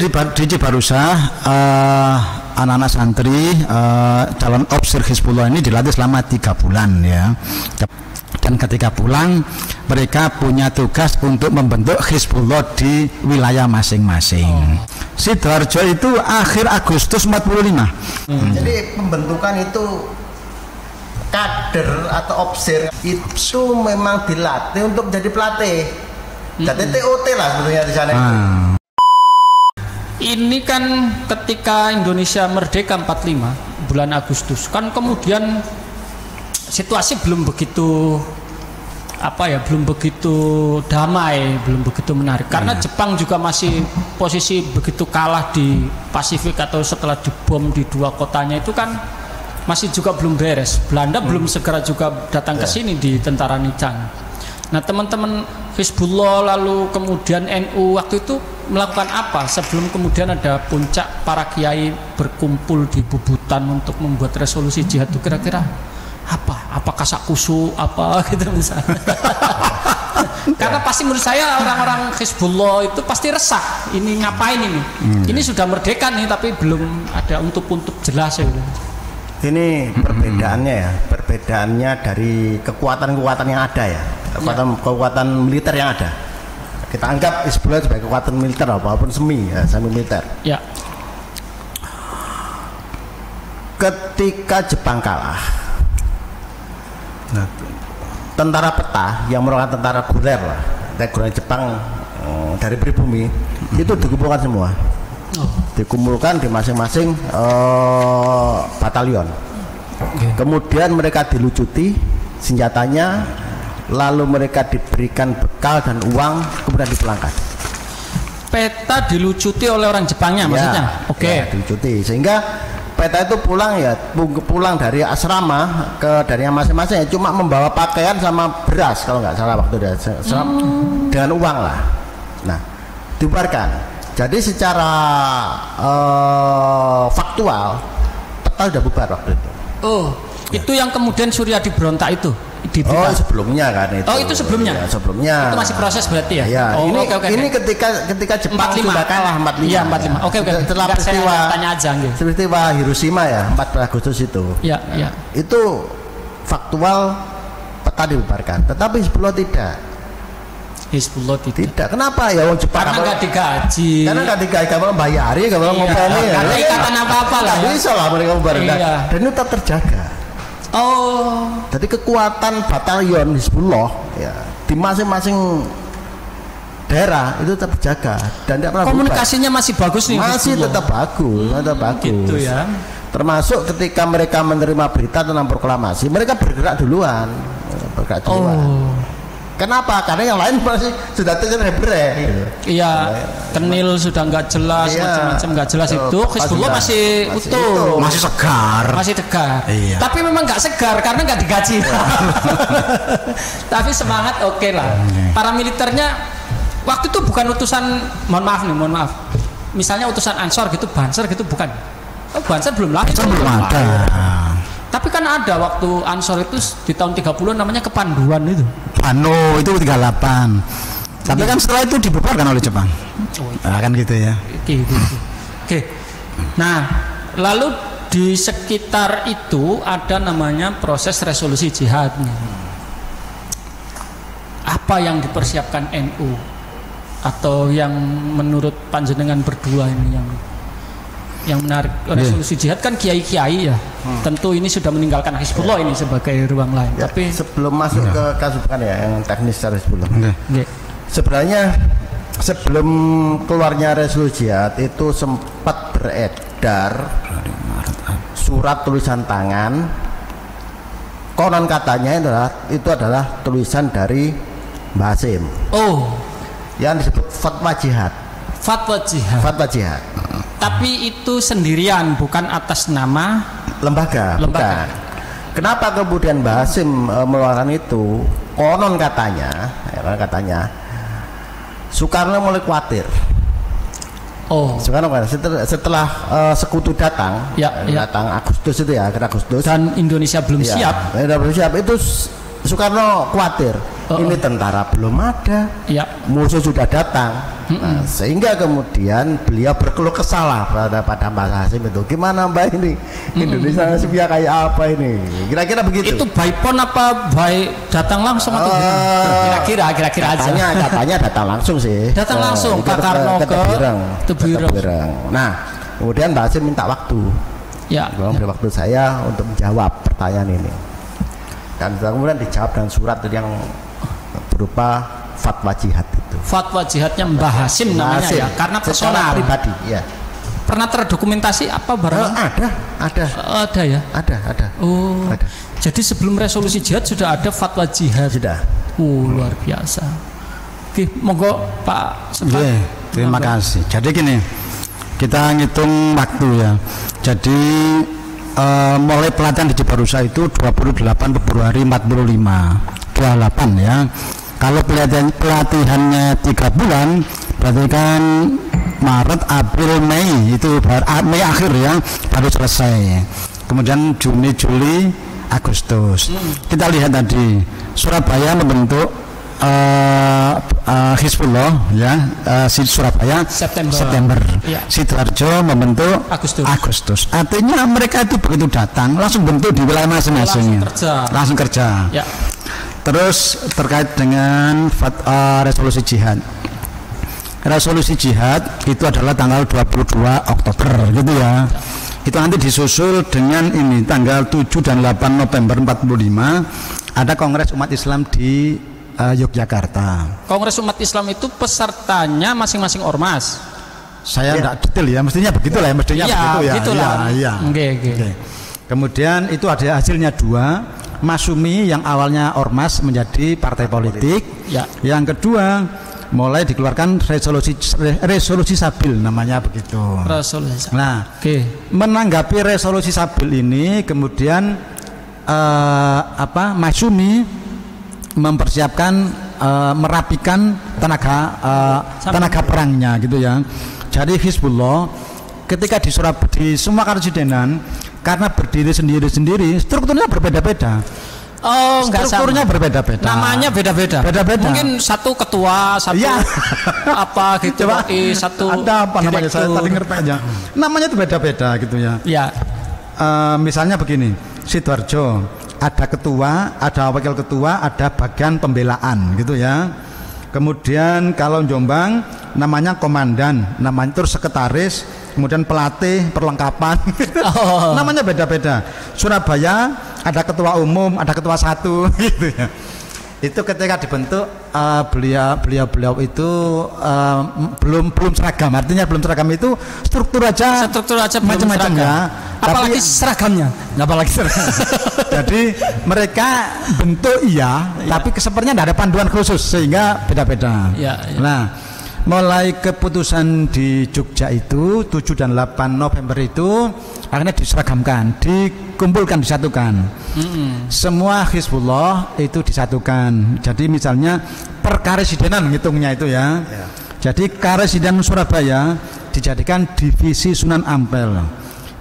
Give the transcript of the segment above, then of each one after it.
di Cibarusah anak-anak santri calon officer Hizbullah ini dilatih selama 3 bulan ya. Dan ketika pulang mereka punya tugas untuk membentuk Hizbullah di wilayah masing-masing. Sidoarjo itu akhir Agustus 45. Jadi pembentukan itu kader atau officer itu memang dilatih untuk jadi pelatih. Jadi TOT lah sebetulnya di sana itu. Ini kan ketika Indonesia merdeka 45 bulan Agustus kan kemudian situasi belum begitu belum begitu damai, belum begitu menarik karena Jepang juga masih posisi begitu kalah di Pasifik atau setelah dibom di 2 kotanya itu kan masih juga belum beres. Belanda belum segera juga datang ke sini di tentara Nicang. Nah, teman-teman Hizbullah lalu kemudian NU waktu itu melakukan apa sebelum kemudian ada puncak para kiai berkumpul di Bubutan untuk membuat resolusi jihad itu kira-kira apakah sakusu apa gitu misalnya. Karena pasti menurut saya orang-orang Hizbullah itu pasti resah, ini ngapain ini? Ini sudah merdeka nih tapi belum ada untuk jelas ya. Ini perbedaannya dari kekuatan-kekuatan yang ada ya, kekuatan militer yang ada. Kita anggap Hizbullah sebagai kekuatan militer walaupun semi militer. Ya. Ketika Jepang kalah, tentara peta yang merupakan tentara reguler Jepang dari pribumi itu dikumpulkan semua. Dikumpulkan di masing-masing batalion. Kemudian mereka dilucuti senjatanya, lalu mereka diberikan bekal dan uang, kemudian dipulangkan. Peta dilucuti oleh orang Jepangnya maksudnya? Ya, dilucuti sehingga peta itu pulang dari asrama dari yang masing-masing cuma membawa pakaian sama beras kalau nggak salah waktu dia dengan uang lah. Nah, dibubarkan. Jadi secara faktual peta sudah bubar waktu itu. Itu yang kemudian Suryadi berontak itu. Sebelumnya kan itu. Itu sebelumnya. Ya, sebelumnya. Itu masih proses berarti ya. Ya, ini ketika Jepang 45. Sudah kalah 45. Iya, 45. Oke. Setelah peristiwa Hiroshima ya, 14 Agustus itu. Iya. Itu faktual peta dibubarkan, tetapi Hizbullah tidak. Kenapa ya? Jepang karena nggak digaji. Karena nggak digaji, kalau bayari, kalau ngopeni ya. Karena ikatan apa-apa lah. Nggak bisa lah mereka bubarkan. Dan itu tetap terjaga. Jadi kekuatan batalion Hizbullah ya di masing-masing daerah itu tetap terjaga dan tidak pernah komunikasinya bubar. Masih bagus nih. Masih tetap bagus, Gitu ya. Termasuk ketika mereka menerima berita tentang proklamasi, mereka bergerak duluan. Kenapa? Karena yang lain masih sudah tercerai. Iya, Kenil sudah nggak jelas, macam-macam nggak jelas itu. Hizbullah masih utuh, masih tegar. Iya. Tapi memang nggak segar karena nggak digaji. Tapi semangat oke lah. Para militernya waktu itu bukan utusan, mohon maaf. Misalnya utusan Ansor gitu, Banser gitu bukan. Banser belum lahir. Belum ada. Tapi kan ada waktu Ansor itu di tahun 30 namanya Kepanduan itu. Pano itu 38. Tapi kan setelah itu dibubarkan oleh Jepang. Nah, kan gitu ya. Oke. Nah, lalu di sekitar itu ada namanya proses resolusi jihad. Apa yang dipersiapkan NU atau yang menurut panjenengan berdua ini yang menarik resolusi jihad kan kiai-kiai ya. Tentu ini sudah meninggalkan Hizbullah ini sebagai ruang lain. Ya, tapi sebelum masuk ke kasus bukan ya yang teknis Hizbullah. Sebenarnya sebelum keluarnya resolusi jihad itu sempat beredar surat tulisan tangan. Konon katanya itu adalah tulisan dari Mbah Hasim. Yang disebut fatwa jihad. Fatwa jihad. Tapi itu sendirian, bukan atas nama lembaga. Bukan. Kenapa kemudian Mbah Hasim mengeluarkan itu? Konon katanya Soekarno mulai khawatir. Soekarno setelah sekutu datang, datang Agustus itu ya, akhir Agustus. Dan Indonesia belum siap. Itu Soekarno khawatir. Ini tentara belum ada, musuh sudah datang. Nah, sehingga kemudian beliau berkeluh kesah pada Mbak Hasim itu, gimana Mbak ini Indonesia nasibnya kayak apa ini, kira-kira begitu. Itu by phone apa by datang langsung atau kira-kira aja? Katanya datang langsung sih. Datang langsung Pak Karno ke Tebuireng. Nah, kemudian Mbak Hasim minta waktu. Ya. Beri waktu saya untuk menjawab pertanyaan ini. Dan kemudian dijawab dengan surat yang berupa fatwa jihad itu. Fatwa jihadnya Mbah Hasim namanya ya, karena personal pribadi ya. Pernah terdokumentasi apa barang? Ada ya. Ada. Oh. Ada. Jadi sebelum resolusi jihad sudah ada fatwa jihad. Sudah. Luar biasa. Oke, monggo Pak Sempat. Terima kasih. Jadi gini, kita ngitung waktu ya. Jadi mulai pelatihan di Cibarusa itu 28 Februari 45 28 ya. Kalau pelatihannya 3 bulan, berarti kan Maret, April, Mei itu Mei akhir ya baru selesai. Kemudian Juni, Juli, Agustus. Kita lihat tadi Surabaya membentuk Hizbullah ya, Surabaya September. Ya. Sidoarjo membentuk Agustus. Artinya mereka itu begitu datang langsung bentuk di wilayah masing-masing. Langsung kerja. Ya. Terus terkait dengan resolusi jihad. Resolusi jihad itu adalah tanggal 22 Oktober gitu ya. Itu nanti disusul dengan ini tanggal 7 dan 8 November 45 ada Kongres Umat Islam di Yogyakarta. Kongres Umat Islam itu pesertanya masing-masing ormas. Saya tidak detail ya, mestinya begitulah ya, mestinya begitu ya. Iya. Okay. Kemudian itu ada hasilnya 2. Masumi yang awalnya ormas menjadi partai politik. Ya. Yang kedua mulai dikeluarkan resolusi Sabil namanya begitu. Resolusi. Nah, menanggapi resolusi Sabil ini kemudian Masumi mempersiapkan merapikan tenaga perangnya gitu ya. Jadi Hizbullah ketika di semua karesidenan karena berdiri sendiri-sendiri, strukturnya berbeda-beda. Oh, strukturnya berbeda-beda. Namanya beda-beda. Mungkin satu ketua, satu apa gitu. Coba, satu ada apa namanya? Saya tadi ngerti aja. Namanya itu beda-beda gitu ya. Ya. Misalnya begini, Sidoarjo ada ketua, ada wakil ketua, ada bagian pembelaan gitu ya. Kemudian kalau Jombang namanya komandan, namanya terus sekretaris, kemudian pelatih, perlengkapan. Namanya beda-beda. Surabaya ada ketua umum, ada ketua 1 gitu ya. Itu ketika dibentuk beliau itu belum seragam. Artinya belum seragam itu struktur aja macam-macam ya. Apalagi seragamnya. Apalagi seragam. Jadi mereka bentuk tapi sepertinya tidak ada panduan khusus sehingga beda-beda. Ya. Nah, mulai keputusan di Jogja itu 7 dan 8 November itu akhirnya diseragamkan, dikumpulkan, disatukan. Semua Hizbullah itu disatukan. Jadi misalnya per karesidenan ngitungnya itu ya. Jadi karesidenan Surabaya dijadikan divisi Sunan Ampel.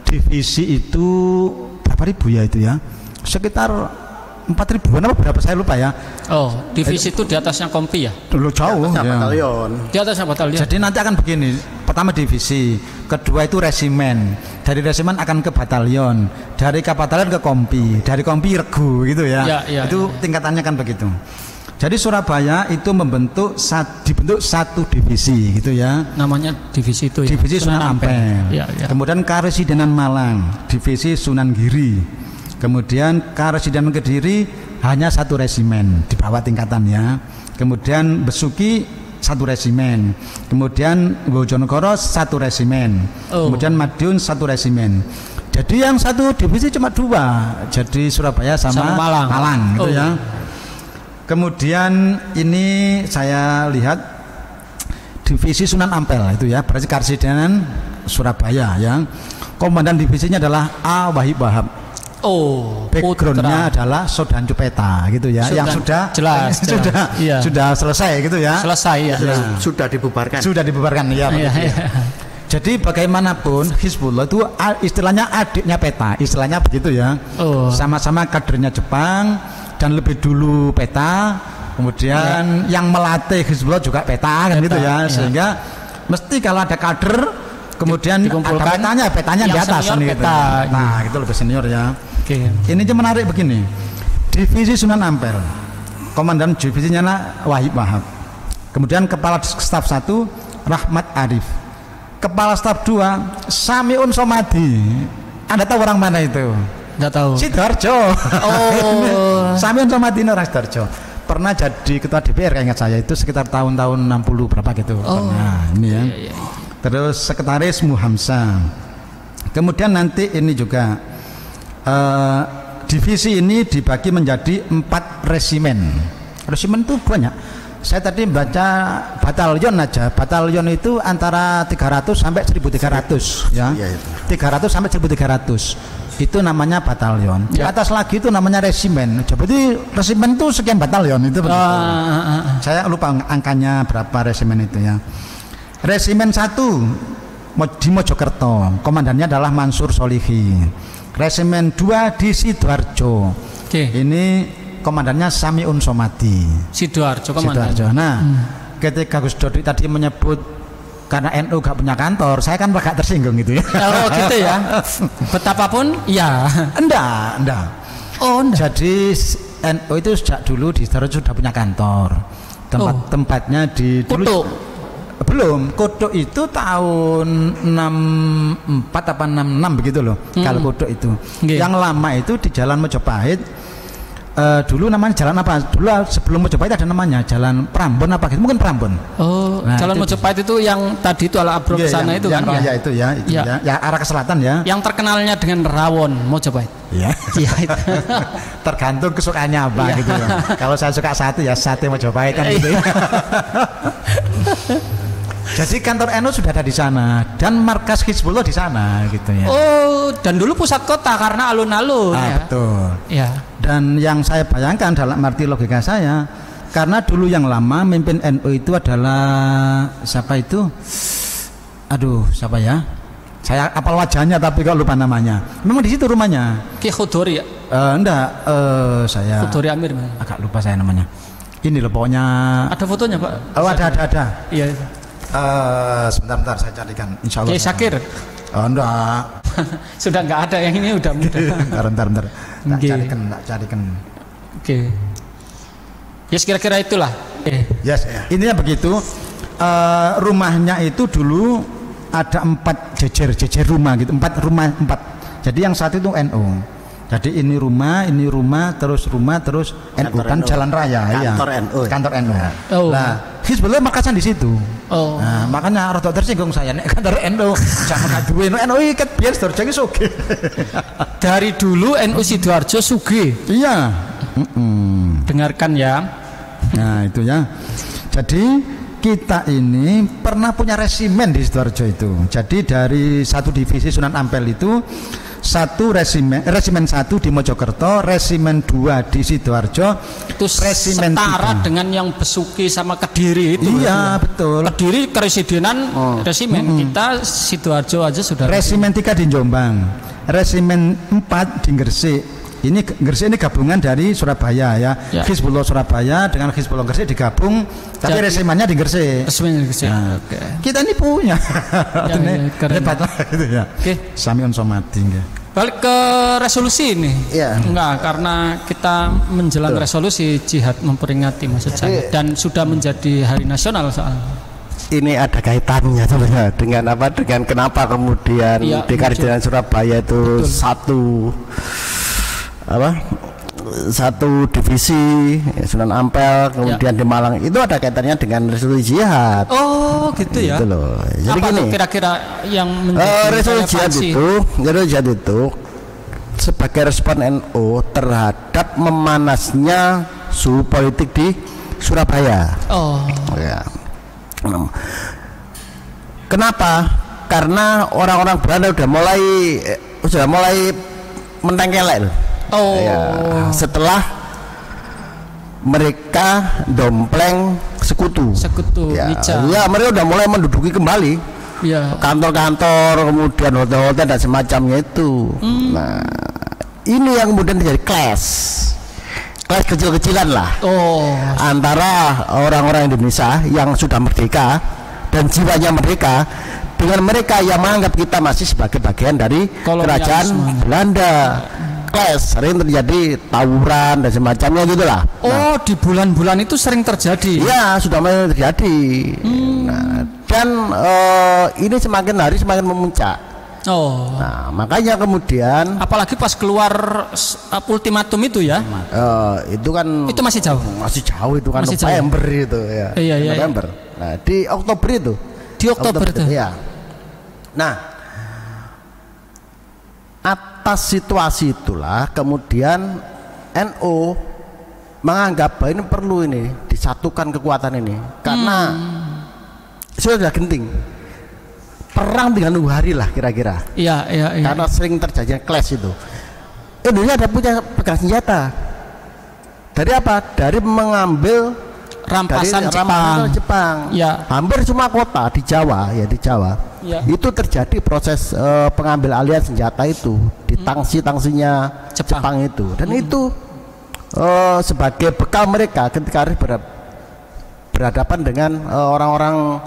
Divisi itu berapa ribu ya itu ya? Sekitar 4.000-an apa berapa saya lupa ya. Oh, divisi itu di atasnya kompi ya? Dulu jauh. Batalion. Di atasnya batalion. Jadi nanti akan begini. Pertama divisi, kedua itu resimen. Dari resimen akan ke batalion, dari ke batalion ke kompi, dari kompi regu gitu ya. Itu tingkatannya kan begitu. Jadi Surabaya itu dibentuk satu divisi gitu ya. Namanya divisi itu ya. Divisi Sunan Ampel. Ya. Kemudian Karesidenan Malang, divisi Sunan Giri. Kemudian Karesidenan Kediri hanya satu resimen di bawah tingkatannya. Kemudian Besuki satu resimen. Kemudian Bojonegoro satu resimen. Kemudian Madiun satu resimen. Jadi yang satu divisi cuma 2. Jadi Surabaya sama Malang gitu ya. Kemudian ini saya lihat divisi Sunan Ampel itu ya, berarti Karesidenan Surabaya ya. Komandan divisinya adalah A. Wahib Wahab. Backgroundnya adalah Sodan Cupeta gitu ya, yang sudah jelas. Sudah selesai gitu ya. Selesai ya. Sudah dibubarkan. Ya. Jadi bagaimanapun Hizbullah itu istilahnya adiknya peta, istilahnya begitu ya. Sama-sama kadernya Jepang dan lebih dulu peta, kemudian yang melatih Hizbullah juga peta kan gitu ya, sehingga mesti kalau ada kader kemudian dikumpulkan, ada petanya di atas kan gitu. Nah, itu lebih senior ya. Ini aja menarik begini. Divisi Sunan Ampel, komandan divisinya Wahib Wahab. Kemudian kepala staf 1 Rahmat Arif. Kepala staf 2 Samiun Somadi. Anda tahu orang mana itu? Enggak tahu. Sidoarjo. Samiun Somadi ini orang Sidoarjo. Pernah jadi ketua DPR ingat saya itu sekitar tahun-tahun 60 berapa gitu. Nah, ini ya. Terus sekretaris Muhamsa. Kemudian nanti ini juga divisi ini dibagi menjadi 4 resimen. Resimen itu banyak. Saya tadi baca batalion aja. Batalion itu antara 300 sampai 1.300 ya. 300 sampai 1.300. Itu namanya batalion. Di atas lagi itu namanya resimen. Jadi resimen itu sekian batalion itu. Saya lupa angkanya berapa resimen itu ya. Resimen 1 di Mojokerto, komandannya adalah Mansur Solihi. Resimen 2 di Sidoarjo. Ini komandannya Samiun Somadi. Sidoarjo komandan. Nah, ketika Gus Dodi tadi menyebut karena NU gak punya kantor, saya kan agak tersinggung gitu ya. Oh gitu ya. Betapapun ya. Enggak. Oh, enggak. Jadi NU itu sejak dulu di Sidoarjo sudah punya kantor. Tempatnya di Kutuk. Belum, Kutuk itu tahun 64 apa 66 begitu loh. Kalau Kutuk itu. Yang lama itu di Jalan Mojopahit. Dulu namanya jalan apa? Dulu sebelum Mojopahit ada namanya Jalan Prambon apa gitu, mungkin Prambon. Nah, Jalan Mojopahit itu yang tadi itu ala Abro ke sana itu kan? Ya itu ya. Ya arah ke selatan ya. Yang terkenalnya dengan rawon Mojopahit. Iya. Itu. Tergantung kesukaannya apa gitu ya. Kalau saya suka sate ya sate Mojopahit kan gitu ya. Jadi kantor NU sudah ada di sana dan markas Hizbullah di sana gitu ya. Dan dulu pusat kota karena alun-alun ya. Betul. Ya. Dan yang saya bayangkan dalam arti logika saya, karena dulu yang lama mimpin NU itu adalah siapa itu? Aduh, siapa ya? Saya apal wajahnya tapi kalau lupa namanya. Memang di situ rumahnya. Ki Khudori ya? Enggak, saya Khudori Amir. Agak lupa saya namanya. Ini loh pokoknya. Ada fotonya, Pak? Oh, ada. Iya. Sebentar saya carikan. Insya Allah. Kiai Syakir. Enggak. Sudah enggak ada, yang ini udah muda. Bentar. Tak carikan. Oke. Yes, kira-kira itulah. Yes, intinya begitu. Rumahnya itu dulu ada 4 jejer rumah gitu, 4 rumah. Jadi yang satu itu NU. Jadi ini rumah, terus NU kan jalan raya kantor NU. Nah, Hizbullah makasan di situ. Nah, makanya rada tersinggung saya nek kantor NU jangan duwe NU iket biyen Sidoarjo iki sugih. Dari dulu NU Sidoarjo sugih. Iya. Dengarkan ya. Nah, itu ya. Jadi kita ini pernah punya resimen di Sidoarjo itu. Jadi dari satu divisi Sunan Ampel itu satu resimen 1 di Mojokerto, resimen 2 di Sidoarjo, itu resimen setara 3 dengan yang Besuki sama Kediri itu. Iya, betul. Kediri keresidenan resimen kita Sidoarjo aja sudah. Resimen 3 di Jombang, resimen 4 di Gresik. Gresik ini gabungan dari Surabaya ya. Hizbullah Surabaya dengan Hizbullah Gresik digabung, tapi resimennya di Gresik. Resimen di Gresik. Nah, kita ini punya. Hebat lah gitu ya. Samiun Somadi ya. Balik ke resolusi ini. Enggak, karena kita menjelang resolusi jihad memperingati maksud saya dan sudah menjadi hari nasional soalnya. Ini ada kaitannya sebenarnya dengan apa? Dengan kenapa kemudian DKRD dan Surabaya itu satu divisi Sunan Ampel, kemudian di Malang itu ada kaitannya dengan resolusi jihad. Oh gitu ya. Gitu loh. Jadi apa gini, kira-kira yang menjadi resolusi jihad itu sebagai respon NU terhadap memanasnya suhu politik di Surabaya. Ya. Kenapa? Karena orang-orang Belanda sudah mulai mentengkelek loh. Setelah mereka dompleng sekutu. Ya, mereka udah mulai menduduki kembali kantor-kantor, kemudian hotel-hotel dan semacamnya itu. Nah, ini yang kemudian terjadi clash kelas kecil-kecilan lah. Antara orang-orang Indonesia yang sudah merdeka dan jiwanya merdeka dengan mereka yang menganggap kita masih sebagai bagian dari kerajaan Belanda. Clash, sering terjadi tawuran dan semacamnya gitulah. Di bulan-bulan itu sering terjadi. Ya, sudah mulai terjadi. Nah, dan ini semakin hari semakin memuncak. Nah, makanya kemudian apalagi pas keluar ultimatum itu ya. Itu kan itu masih jauh. Masih jauh itu kan November itu ya. November. Nah, di Oktober itu. Di Oktober itu. Ya. Nah, atas situasi itulah kemudian NU menganggap bahwa ini perlu ini disatukan kekuatan ini karena sudah genting, perang tinggal nunggu hari lah kira-kira. Iya. Karena sering terjadi clash itu. Indonesia ada punya pegang senjata. Dari apa? Dari mengambil rampasan Jepang. Ya. Hampir semua kota di Jawa ya. Itu terjadi proses pengambil alihan senjata itu di tangsi-tangsinya Jepang itu, dan itu sebagai bekal mereka ketika berhadapan dengan orang-orang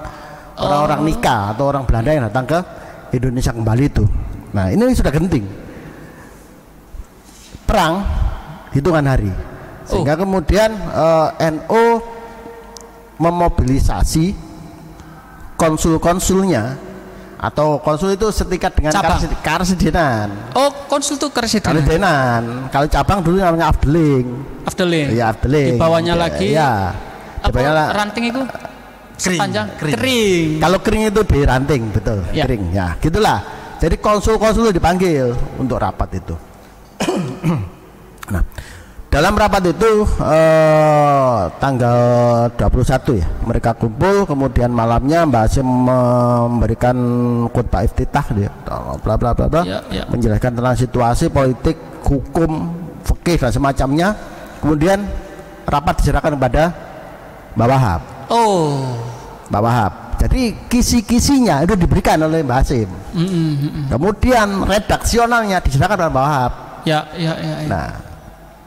Nika atau orang Belanda yang datang ke Indonesia kembali itu. Nah, ini sudah genting perang hitungan hari, sehingga kemudian NU memobilisasi konsul-konsulnya, atau konsul itu setingkat dengan karesidenan. Konsul itu karesidenan. Kalau cabang dulu namanya Afdeling. Ya, Afdeling. Di bawahnya lagi. Ya. Ranting itu sepanjang kering. Kalau kering itu di ranting, betul. Ya. Kering. Ya, gitulah. Jadi konsul-konsul dipanggil untuk rapat itu. Nah, dalam rapat itu tanggal 21 ya mereka kumpul, kemudian malamnya Mbak Hasyim memberikan khutbah iftitah dia bla bla bla menjelaskan tentang situasi politik, hukum, fikih dan semacamnya. Kemudian rapat diserahkan kepada Mbak Wahab. Mbak Wahab. Jadi kisi-kisinya itu diberikan oleh Mbak Hasyim. Kemudian redaksionalnya diserahkan kepada Mbak Wahab. Ya.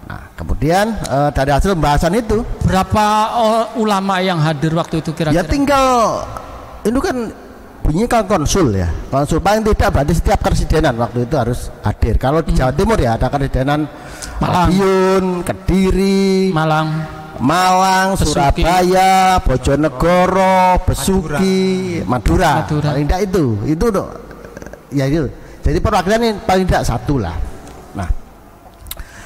Nah, kemudian dari hasil pembahasan itu berapa ulama yang hadir waktu itu kira-kira? Ya tinggal itu kan bunyi kan konsul ya. Konsul paling tidak berarti setiap karesidenan waktu itu harus hadir. Kalau di Jawa Timur ya ada karesidenan Madiun, Kediri, Malang, Surabaya, Bojonegoro, Besuki, Madura. Paling tidak itu ya itu. Jadi perwakilan ini paling tidak satu lah.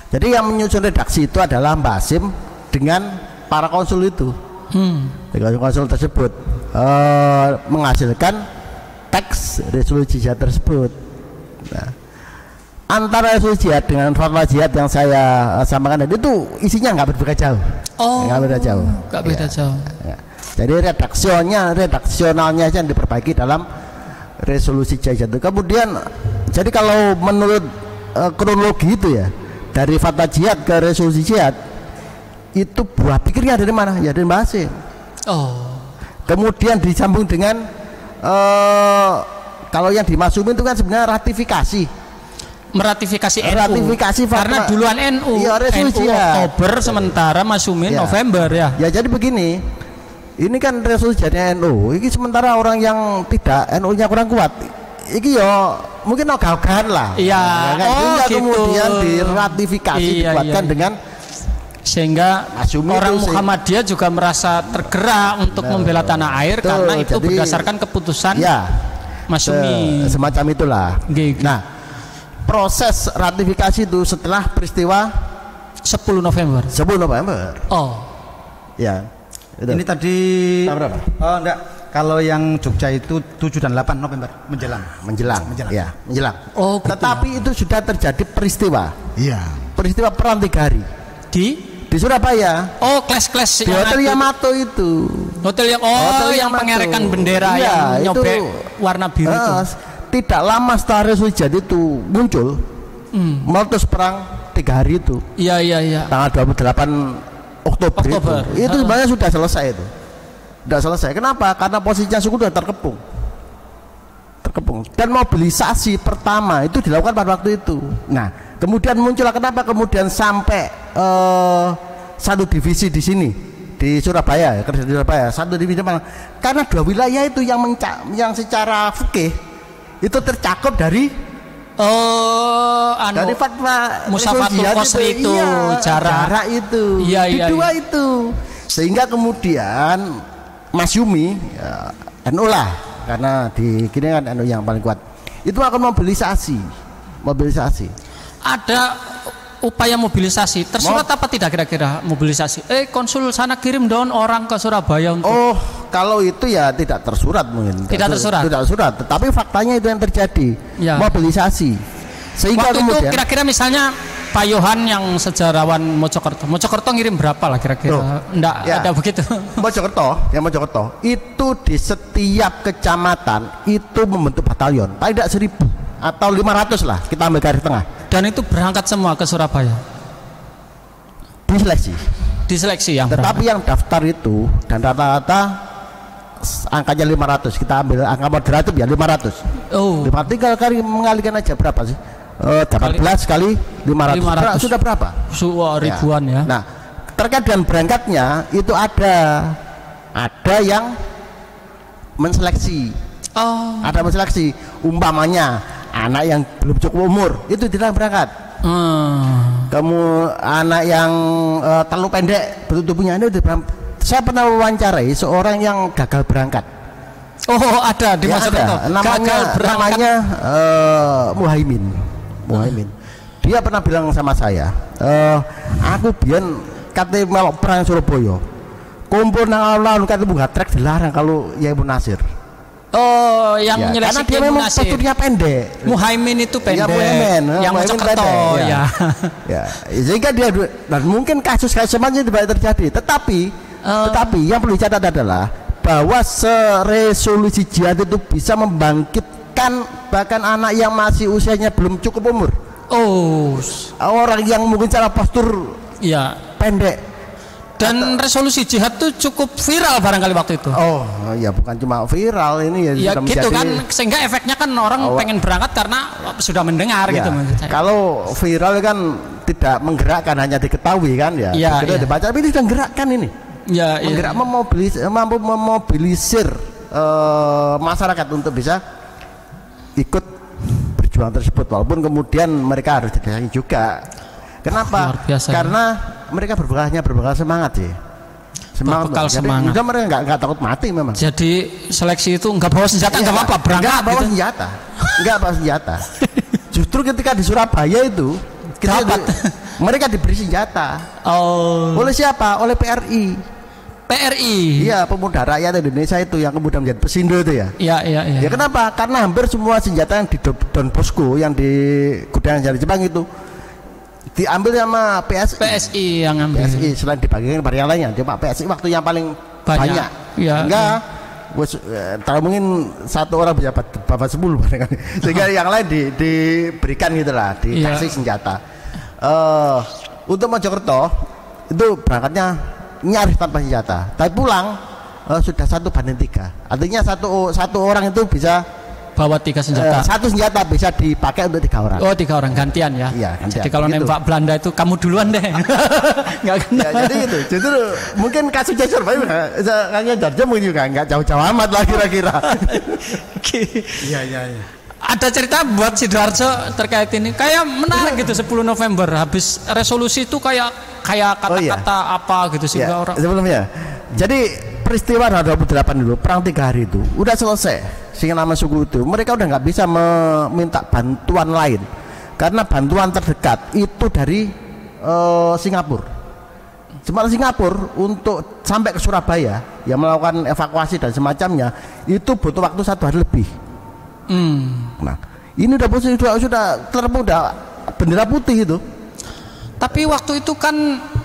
Jadi yang menyusun redaksi itu adalah Mbak Hasyim dengan para konsul itu. Konsul tersebut menghasilkan teks resolusi jihad tersebut. Nah, antara resolusi jihad dengan fatwa jihad yang saya sampaikan tadi itu isinya nggak berbeda jauh. Nggak beda jauh. Ya. Jadi redaksionalnya aja yang diperbaiki dalam resolusi jihad itu. Kemudian, jadi kalau menurut kronologi itu ya, dari fatwa jihad ke resolusi jihad itu buah pikirnya dari mana? Ya dari Mbak Hasyim. Kemudian disambung dengan kalau yang dimaksudin itu kan sebenarnya meratifikasi NU. Karena duluan NU. Ya, resolusi NU Oktober sementara masumin November ya. Ya jadi begini. Ini kan resolusi jihadnya NU. Ini sementara orang yang tidak NU-nya kurang kuat. Iki mungkin ogah-ogahan lah. Iya. Gitu. Kemudian diratifikasi dibuatkan dengan sehingga orang Muhammadiyah juga merasa tergerak untuk membela tanah air karena itu berdasarkan keputusan Masyumi. Semacam itulah. Nah, proses ratifikasi itu setelah peristiwa 10 November. Ya. Itu. Ini tadi berapa? Enggak. Kalau yang Jogja itu 7 dan 8 November menjelang. Ya, menjelang. Gitu. Tetapi itu sudah terjadi peristiwa. Iya. Peristiwa perang 3 hari. Di Surabaya. Clash di Hotel Yamato itu. Hotel yang pengerekan bendera yang nyobek warna biru itu. Tidak lama setelah resolusi jihad itu muncul, meletus perang 3 hari itu. Iya. Tanggal 28 Oktober. Itu sebenarnya sudah selesai itu. Sudah selesai. Kenapa? Karena posisinya suku sudah terkepung. Dan mobilisasi pertama itu dilakukan pada waktu itu. Nah, kemudian muncullah kenapa kemudian sampai satu divisi di sini di Surabaya, kerja di Surabaya, satu divisi mana? Karena dua wilayah itu yang secara fikih itu tercakup dari dari fatwa Musafatul Qasri itu, iya, jarak itu, iya, di iya, dua iya. itu, sehingga kemudian Mas Yumi ya, NU lah, karena di kini kan NU yang paling kuat, itu akan mobilisasi. Ada upaya mobilisasi tersurat apa tidak kira-kira mobilisasi? Konsul sana kirim dong orang ke Surabaya untuk. Oh, kalau itu ya tidak tersurat mungkin. Tidak tersurat. Tetapi faktanya itu yang terjadi. Ya. Mobilisasi. Sehingga waktu kemudian, itu kira-kira misalnya Pak Yohan yang sejarawan Mojokerto ngirim berapa lah kira-kira? Enggak ya, ada begitu. Mojokerto itu di setiap kecamatan itu membentuk batalion, paling tidak 1.000 atau 500 lah, kita ambil garis tengah. Dan itu berangkat semua ke Surabaya. Diseleksi yang tetapi berangkat. Yang daftar itu dan rata-rata angkanya 500, kita ambil angka moderatif ya 500. Oh. 500 kali mengalihkan aja berapa sih? 18 kali 500. Sudah berapa? Ribuan ya. Nah, terkait dengan berangkatnya itu ada yang menseleksi. Ada menseleksi, umpamanya anak yang belum cukup umur itu tidak berangkat. Kamu anak yang terlalu pendek bentuk tubuhnya itu saya pernah wawancarai seorang yang gagal berangkat. Oh, ada di Mojokerto. Namanya Muhaimin. Dia pernah bilang sama saya, aku biyen kate melok perang Surabaya. Kumpul nang alun-alun kate bunga trek dilarang kalau Yai Munasir. Oh, yang ya, karena dia memang posturnya pendek. Muhaimin itu pendek. Ya, yang Mojokerto ya. Ya, sehingga dia dan mungkin kasus-kasus semacam itu tidak terjadi. Tetapi yang perlu dicatat adalah bahwa resolusi jihad itu bisa membangkitkan bahkan anak yang masih usianya belum cukup umur. Orang yang mungkin cara postur ya pendek. Dan resolusi jihad itu cukup viral barangkali waktu itu. Oh ya, bukan cuma viral ini ya. Ya gitu kan, sehingga efeknya kan orang pengen berangkat karena sudah mendengar ya, gitu. Kalau viral kan tidak menggerakkan, hanya diketahui kan ya. Ya, ya. Dibaca, tapi ini sudah menggerakkan ini. Ya, menggerak, ya. Mampu memobilisir masyarakat untuk bisa ikut berjuang tersebut, walaupun kemudian mereka harus didatangi juga. Kenapa? Karena mereka berbekal semangat sih. Semangat. Jadi mereka nggak takut mati memang. Jadi seleksi itu nggak bawa senjata, nggak apa-apa, berangkat. Nggak bawa senjata. Justru ketika di Surabaya itu mereka diberi senjata. Oleh siapa? Oleh PRI. Iya, Pemuda Rakyat Indonesia itu yang kemudian menjadi pesindo itu ya. Iya. Ya kenapa? Karena hampir semua senjata yang di Don Bosco yang di gudang yang di Jepang itu diambil sama PSI yang ambil. PSI selain dibagikan kepada yang lainnya, cuma PSI waktu yang paling banyak. Ya, enggak kalau mungkin satu orang bisa bapak 10 sehingga yang lain diberikan gitulah, dikasih senjata. Untuk Mojokerto itu berangkatnya nyaris tanpa senjata, tapi pulang sudah 1:3. Artinya satu orang itu bisa bawa 3 senjata. Satu senjata bisa dipakai untuk 3 orang. 3 orang gantian ya. Iya, gantian. Jadi kalau gitu. Nembak Belanda itu kamu duluan deh. Nggak kena. Ya, jadi itu. Justru mungkin kasusnya Surabaya kayaknya Jarjo mungkin juga nggak jauh-jauh amat lah kira-kira. Iya. Ada cerita buat Sidoarjo terkait ini. Kayak menarik gitu 10 November habis resolusi itu kayak kata-kata apa gitu sehingga orang. Sebelumnya. Jadi peristiwa 28 dulu, perang 3 hari itu udah selesai. Sehingga nama suku itu mereka udah nggak bisa meminta bantuan lain karena bantuan terdekat itu dari Singapura. Sementara Singapura untuk sampai ke Surabaya yang melakukan evakuasi dan semacamnya itu butuh waktu 1 hari lebih. Nah ini sudah terpung bendera putih itu. Tapi waktu itu kan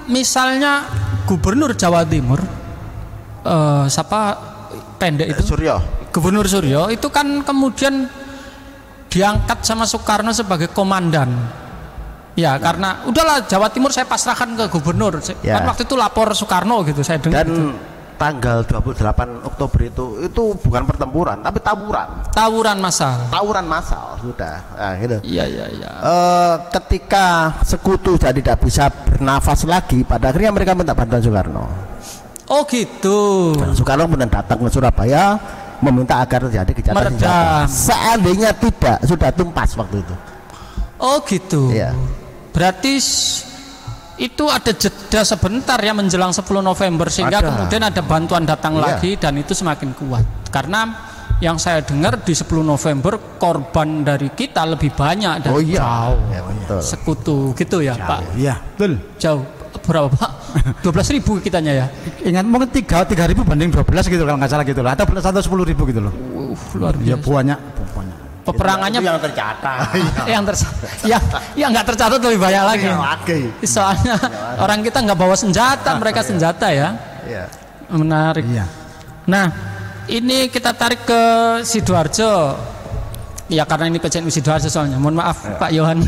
misalnya Gubernur Jawa Timur siapa pendek itu Gubernur Suryo itu kan kemudian diangkat sama Soekarno sebagai komandan. Ya, karena udahlah Jawa Timur saya pasrahkan ke gubernur. Kan waktu itu lapor Soekarno gitu saya dengar. Dan tanggal 28 Oktober itu bukan pertempuran tapi tawuran massal sudah. Nah, gitu. Iya. Ketika sekutu sudah tidak bisa bernafas lagi, pada akhirnya mereka minta bantuan Soekarno. Oh gitu. Dan Soekarno kemudian datang ke Surabaya meminta agar terjadi gencatan senjata. Seandainya tidak, sudah tumpas waktu itu. Oh gitu. Iya. Berarti itu ada jeda sebentar ya menjelang 10 November sehingga kemudian ada bantuan datang lagi dan itu semakin kuat. Karena yang saya dengar di 10 November korban dari kita lebih banyak dan jauh. Ya, betul. Sekutu gitu ya, jauh. Pak. Iya, betul. Jauh. Berapa Pak? 12.000 kitanya ya. Ingat mungkin 3.000 banding 12 gitu kalau nggak salah gitu loh. Atau 10.000 gitu loh. Luar biasa. Ya banyak. Peperangannya yang tercatat. yang nggak tercatat lebih banyak lagi. Soalnya orang kita nggak bawa senjata, mereka senjata ya. Iya. Menarik. Iya. Nah, ini kita tarik ke Sidoarjo. Ya karena ini PCNU Sidoarjo soalnya. Mohon maaf Pak Yohan.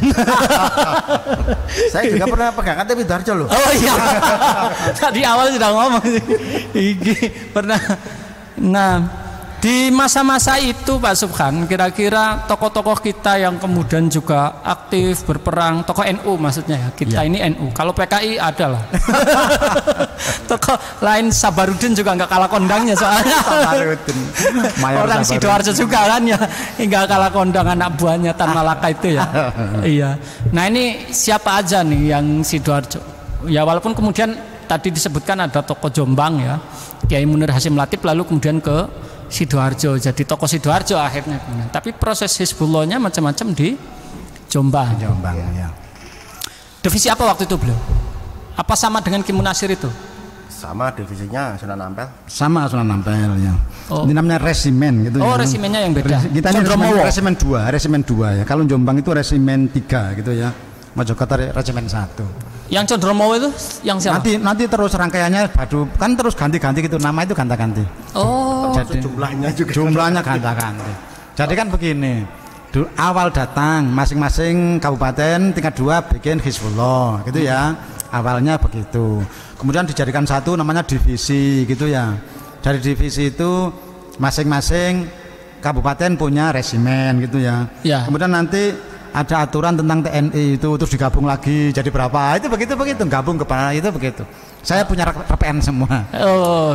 Saya juga pernah pegang KTP Sidoarjo loh. Oh iya. Tadi awal sudah ngomong. Pernah. Nah, di masa-masa itu Pak Subhan, kira-kira tokoh-tokoh kita yang kemudian juga aktif berperang, tokoh NU maksudnya ya, kita ini NU. Kalau PKI adalah tokoh lain Sabarudin juga nggak kalah kondangnya soalnya. Sabarudin. Orang Sidoarjo juga kan ya, nggak kalah kondang anak buahnya Tan Malaka itu ya. Iya. Nah ini siapa aja nih yang Sidoarjo? Ya walaupun kemudian tadi disebutkan ada tokoh Jombang ya, Kiai Munir Hasyim Latif, lalu kemudian ke Sidoarjo, jadi tokoh Sidoarjo akhirnya. Tapi proses Hizbullahnya macam-macam di Jombang. Ya. Divisi apa waktu itu beliau? Apa sama dengan Ki Munasir itu? Sama divisinya Sunan Ampel. Sama Sunan Ampel ya. Ini namanya resimen gitu. Oh ya. Resimennya yang beda. Kita ini resimen 2 ya. Kalau Jombang itu resimen 3 gitu ya. Mojokerto resimen 1. Yang Condromowo itu yang siapa? Nanti terus rangkaiannya kan terus ganti-ganti gitu, nama itu ganti-ganti. Oh. Jadi jumlahnya ganti-ganti. Jadi kan begini, awal datang masing-masing kabupaten tingkat 2 bikin Hizbullah gitu ya. Awalnya begitu. Kemudian dijadikan satu namanya divisi gitu ya. Dari divisi itu masing-masing kabupaten punya resimen gitu ya. Kemudian nanti ada aturan tentang TNI itu terus digabung lagi jadi berapa, itu begitu gabung ke mana itu begitu. Saya punya RPN semua.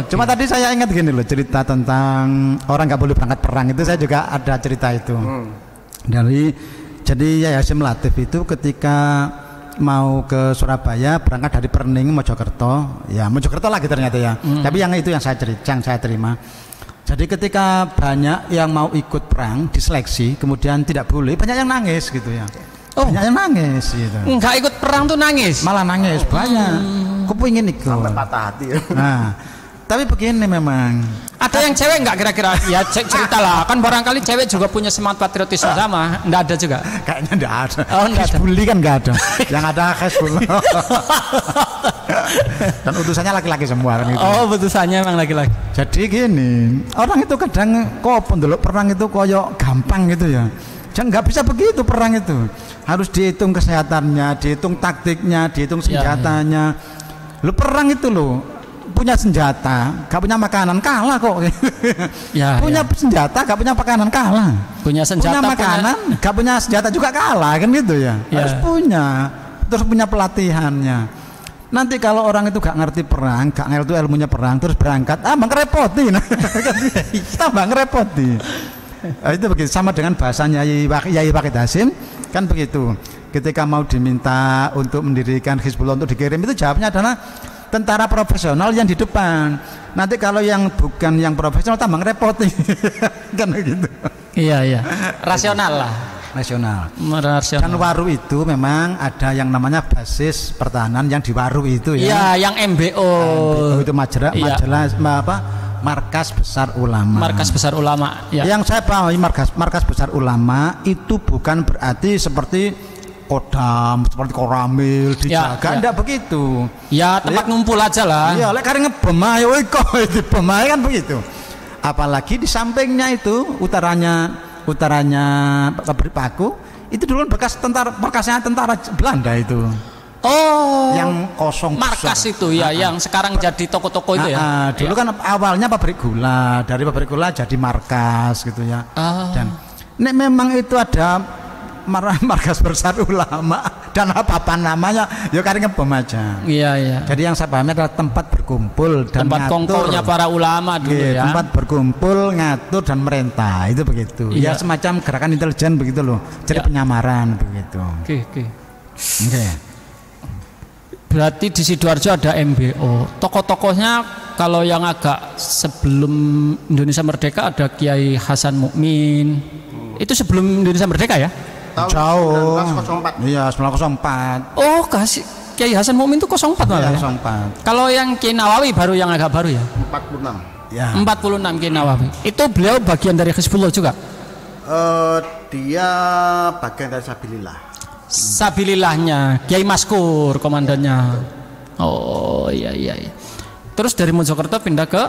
Cuma tadi saya ingat gini loh, cerita tentang orang nggak boleh berangkat perang itu saya juga ada cerita itu. Jadi Hasyim Latif itu ketika mau ke Surabaya berangkat dari Perning Mojokerto lagi ternyata ya. Tapi yang itu yang saya terima. Jadi ketika banyak yang mau ikut perang diseleksi kemudian tidak boleh, banyak yang nangis gitu ya. Banyak yang nangis gitu. Enggak ikut perang tuh nangis. Malah nangis banyak. Kepingin ikut. Sampai patah hati. Nah, tapi begini memang. Ada yang cewek enggak kira-kira? Ya cerita lah. Kan barangkali cewek juga punya semangat patriotisme sama. Enggak ada juga. Kayaknya enggak ada. Hizbullah kan enggak ada. Yang ada Hizbullah. Dan utusannya laki-laki semua kan gitu. Oh, utusannya memang laki-laki. Jadi gini, orang itu kadang kok pendelok perang itu koyok gampang gitu ya. Jangan nggak bisa begitu perang itu. Harus dihitung kesehatannya, dihitung taktiknya, dihitung senjatanya. Lu perang itu lo punya senjata, gak punya makanan kalah kok. Punya senjata, gak punya makanan kalah. Punya senjata, punya makanan, gak punya senjata juga kalah kan gitu ya. Harus punya, terus punya pelatihannya. Nanti kalau orang itu gak ngerti perang, gak ngerti ilmunya perang, terus berangkat, ngerepoti, tambah ngerepoti. Itu begitu, sama dengan bahasanya Yai Wahid Hasyim kan begitu. Ketika mau diminta untuk mendirikan Hizbullah untuk dikirim itu jawabnya adalah tentara profesional yang di depan. Nanti kalau yang bukan yang profesional tambah ngerepoti. Kan begitu. Iya. Rasional lah. Nasional. Dan Waru itu memang ada yang namanya basis pertahanan yang di Waru itu ya. Iya, yang MBO. Itu majalah Markas Besar Ulama. Markas Besar Ulama. Ya. Yang saya pahami Markas Besar Ulama itu bukan berarti seperti Kodam, seperti Koramil dijaga, enggak begitu. Ya tempat ngumpul aja lah. Iya, lek kareng ngebom ayo kok dibom kan begitu. Apalagi di sampingnya itu utaranya Pabrik Paku itu dulu bekasnya tentara Belanda itu. Oh, yang kosong markas besar. Itu ya, yang sekarang jadi toko-toko itu ya. Dulu kan awalnya pabrik gula, dari pabrik gula jadi markas gitu ya. Dan memang itu ada markas besar ulama dan apa namanya, ya karena ngebom aja. Iya. Jadi yang saya pahami adalah tempat berkumpul dan tempat kongkornya para ulama dulu ya. Tempat berkumpul, ngatur dan merintah, itu begitu. Ya semacam gerakan intelijen begitu loh. Jadi penyamaran begitu. Oke. Berarti di Sidoarjo ada MBO. Tokoh-tokohnya kalau yang agak sebelum Indonesia Merdeka ada Kiai Hasan Mukmin. Itu sebelum Indonesia Merdeka ya? Jauh. 1904. Iya, 1904. Oh, kasih Kiai Hasan Mukmin itu 04 malah. Ya? 04. Kalau yang Kiai Nawawi baru yang agak baru ya? 46. Ya. 46 Kiai Nawawi. Itu beliau bagian dari Hizbullah juga? Dia bagian dari Sabilillah. Sabilillahnya Kiai Maskur komandannya. Oh iya. Terus dari Mojokerto pindah ke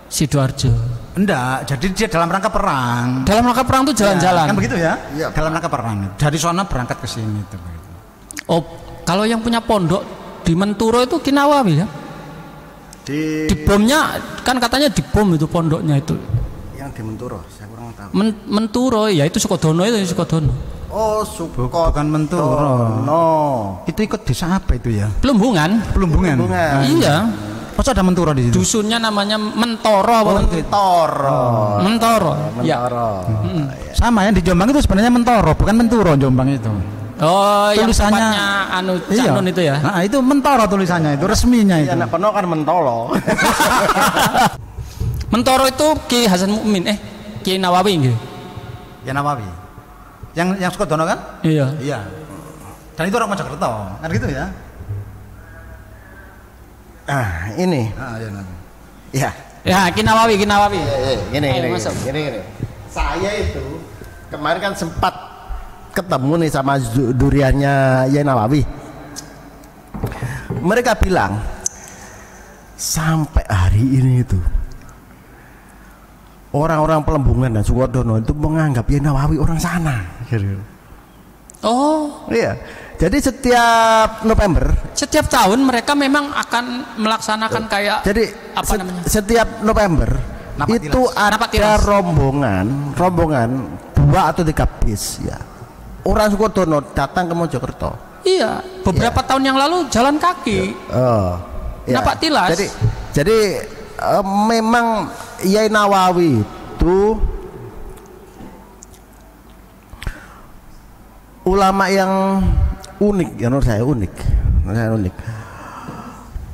Sidoarjo. Enggak, jadi dia dalam rangka perang. Dalam rangka perang itu jalan-jalan. Kan begitu ya? Iya. Dalam rangka perang. Dari sana berangkat ke sini itu. Oh, kalau yang punya pondok di Menturo itu Ki Nawawi ya? Di bomnya kan katanya di bom itu pondoknya itu. Yang di Menturo, saya kurang tahu. Menturo ya itu Sukodono itu Sukodono. Oh, bukan Menturo. No. Itu ikut desa apa itu ya? Plumbungan. Iya. Masa ada Menturo di situ? Dusunnya namanya Mentoro. Mentoro. Ya. Sama ya di Jombang itu sebenarnya Mentoro, bukan Menturo Jombang itu. Oh, tulisannya Cak Nun itu ya. Nah, itu Mentoro tulisannya, itu resminya itu. Anak penuh kan Mentolo. Mentoro itu Ki Hasan Mukmin, Ki Nawawi gitu. Ya Nawawi. Yang Sukodono kan? Iya. Dan itu orang Mojokerto, kan gitu ya? Ini. Ya. Ya, Ki Nawawi. Gini. Saya itu kemarin kan sempat ketemu nih sama duriannya Yai Nawawi. Mereka bilang sampai hari ini itu orang-orang Pelembungan dan Sukodono itu menganggap Yai Nawawi orang sana. Oh, iya. Jadi setiap November, setiap tahun mereka memang akan melaksanakan kayak apa namanya? Setiap November itu ada rombongan 2 atau 3 bis ya. Orang Sukodono datang ke Mojokerto. Iya, beberapa tahun yang lalu jalan kaki. Napak tilas. Jadi memang Yai Nawawi itu ulama yang unik, ya menurut saya unik.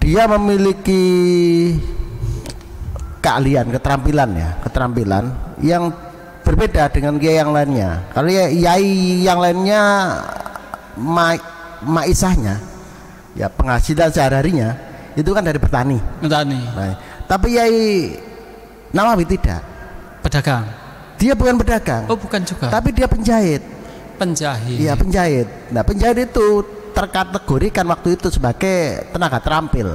Dia memiliki keahlian, keterampilan yang berbeda dengan kiai yang lainnya. Kalau yai yang lainnya maisahnya, ya penghasilan sehari-harinya itu kan dari bertani. Nah, tapi Yai Nawawi tidak. Pedagang. Dia bukan pedagang. Oh, bukan juga. Tapi dia penjahit. Iya, penjahit. Nah, penjahit itu terkategorikan waktu itu sebagai tenaga terampil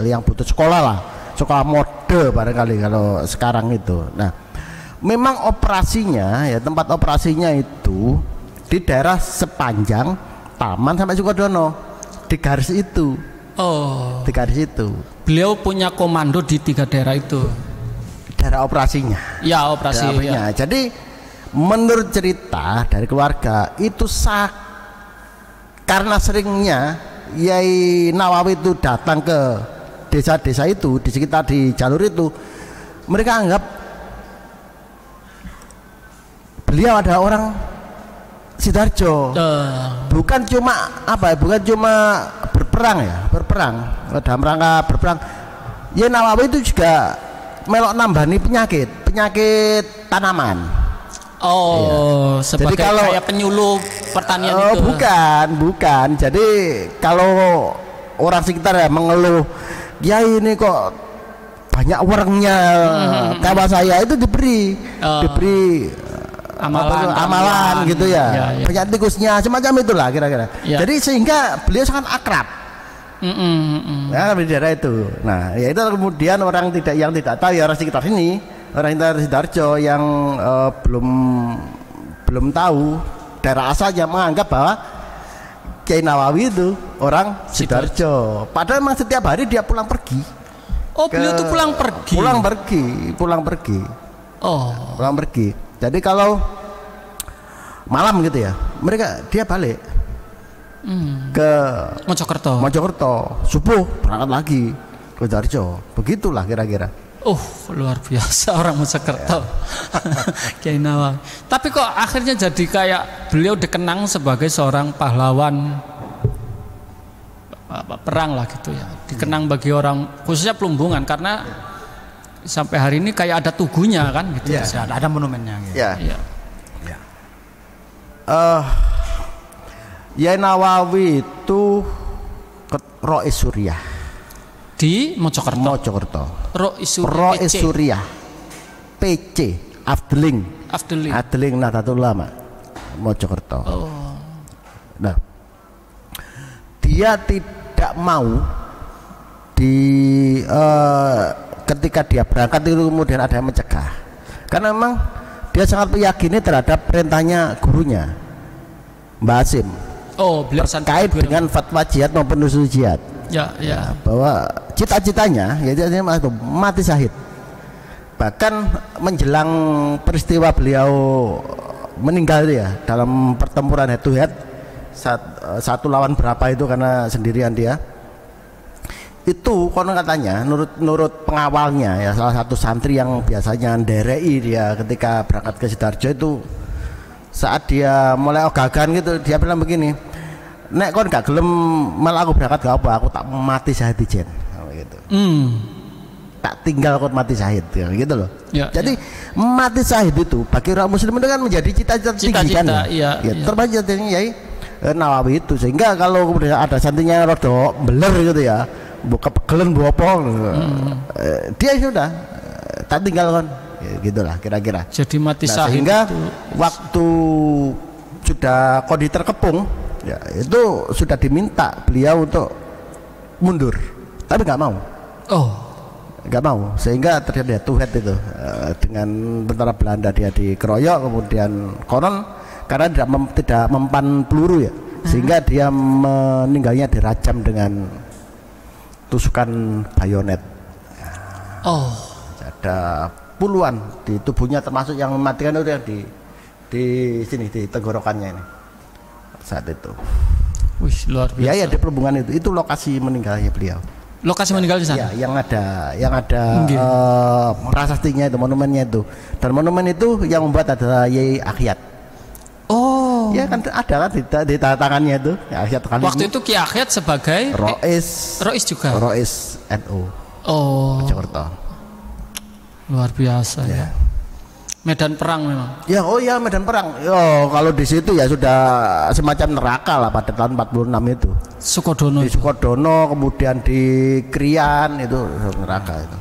yang butuh sekolah mode barangkali kalau sekarang itu. Nah, memang operasinya ya, tempat operasinya itu di daerah sepanjang Taman sampai Sukodono, di garis itu. Oh, di garis itu. Beliau punya komando di 3 daerah itu. Daerah operasinya. Ya, operasinya. Ya. Jadi menurut cerita dari keluarga itu karena seringnya Yai Nawawi itu datang ke desa-desa itu di sekitar di jalur itu, mereka anggap beliau adalah orang Sidoarjo. Bukan cuma berperang dalam rangka berperang. Yai Nawawi itu juga melok nambani penyakit tanaman. Oh, iya. Sebagai jadi kalau, kayak penyuluh pertanian itu. Bukan. Jadi kalau orang sekitar ya mengeluh, ya ini kok banyak warungnya kawan saya itu diberi amalan gitu ya. Banyak tikusnya semacam itulah kira-kira. Jadi sehingga beliau sangat akrab. Ya, di daerah itu. Nah, ya itu kemudian orang yang tidak tahu ya orang sekitar sini. Orang dari Sidoarjo yang belum tahu daerah asalnya menganggap bahwa Kiai Nawawi itu orang Sidoarjo. Padahal memang setiap hari dia pulang pergi. Oh, beliau tuh pulang pergi. Pulang pergi. Oh. Pulang pergi. Jadi kalau malam gitu ya, dia balik ke Mojokerto. Subuh berangkat lagi ke Sidoarjo. Begitulah kira-kira. Oh, luar biasa orang Mojokerto. Kiai Nawawi. Tapi kok akhirnya jadi kayak beliau dikenang sebagai seorang pahlawan perang lah gitu ya. Dikenang bagi orang khususnya Plumbungan karena sampai hari ini kayak ada tugunya kan gitu. Ya, ada monumennya gitu. Ya. Kiai Nawawi itu Rois Suriah di Mojokerto. Rois Suriah PC Afdeling Nahdlatul Ulama Mojokerto. Nah, dia tidak mau ketika dia berangkat itu kemudian ada yang mencegah, karena memang dia sangat meyakini terhadap perintahnya gurunya Mbah Hasim. Beliau terkait dengan fatwa jihad maupun nusul jihad. Ya, bahwa cita-citanya yaitu mati syahid. Bahkan menjelang peristiwa beliau meninggal ya dalam pertempuran head to head satu lawan berapa itu karena sendirian dia. Itu konon katanya menurut pengawalnya ya, salah satu santri yang biasanya nderei dia ketika berangkat ke Sidoarjo itu, saat dia mulai ogagan gitu dia bilang begini, nek kon gak gelem malah aku berangkat gak apa, aku tak mati syahid ijen gitu. Tak tinggal kon mati syahid ya, gitu loh. Jadi mati syahid itu bagi orang muslim itu kan menjadi cita-cita tinggi kan ya. Termasuk cita-citanya Yai Nawawi itu, sehingga kalau kemudian ada santrinya rodo beler gitu ya, buka pegelen bopong, dia sudah tak tinggal kon ya, gitulah kira-kira. Jadi mati syahid sehingga itu waktu sudah kondisi terkepung ya, itu sudah diminta beliau untuk mundur, tapi nggak mau. Nggak mau, sehingga terjadi head itu dengan tentara Belanda. Dia dikeroyok, kemudian konon karena tidak mempan peluru ya, sehingga dia meninggalnya dirajam dengan tusukan bayonet. Ada puluhan di tubuhnya, termasuk yang mematikan itu yang di sini di tenggorokannya ini saat itu. Wih, luar biasa. Ya di Plumbungan itu lokasi meninggalnya beliau. Lokasi meninggal di sana. Ya, yang ada prasastinya itu, monumennya itu. Dan monumen itu yang membuat adalah Yai Akhyat. Ya kan ada kan di tangannya itu. Ya, Akhyat kali waktu ini. itu Ki Akhyat sebagai Rois juga. Rois NU. Mojokerto. Luar biasa ya. Medan perang memang. Ya, medan perang. Kalau di situ ya sudah semacam neraka lah pada tahun 46 itu. Sukodono. Di Sukodono, kemudian di Krian itu neraka itu.